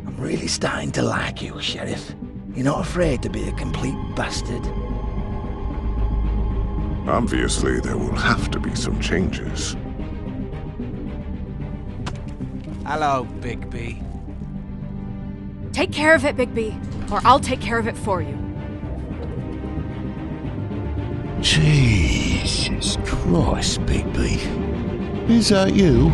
I'm really starting to like you, Sheriff. You're not afraid to be a complete bastard. Obviously, there will have to be some changes. Hello, Bigby. Take care of it, Bigby, or I'll take care of it for you. Jesus Christ, Bigby. Is that you?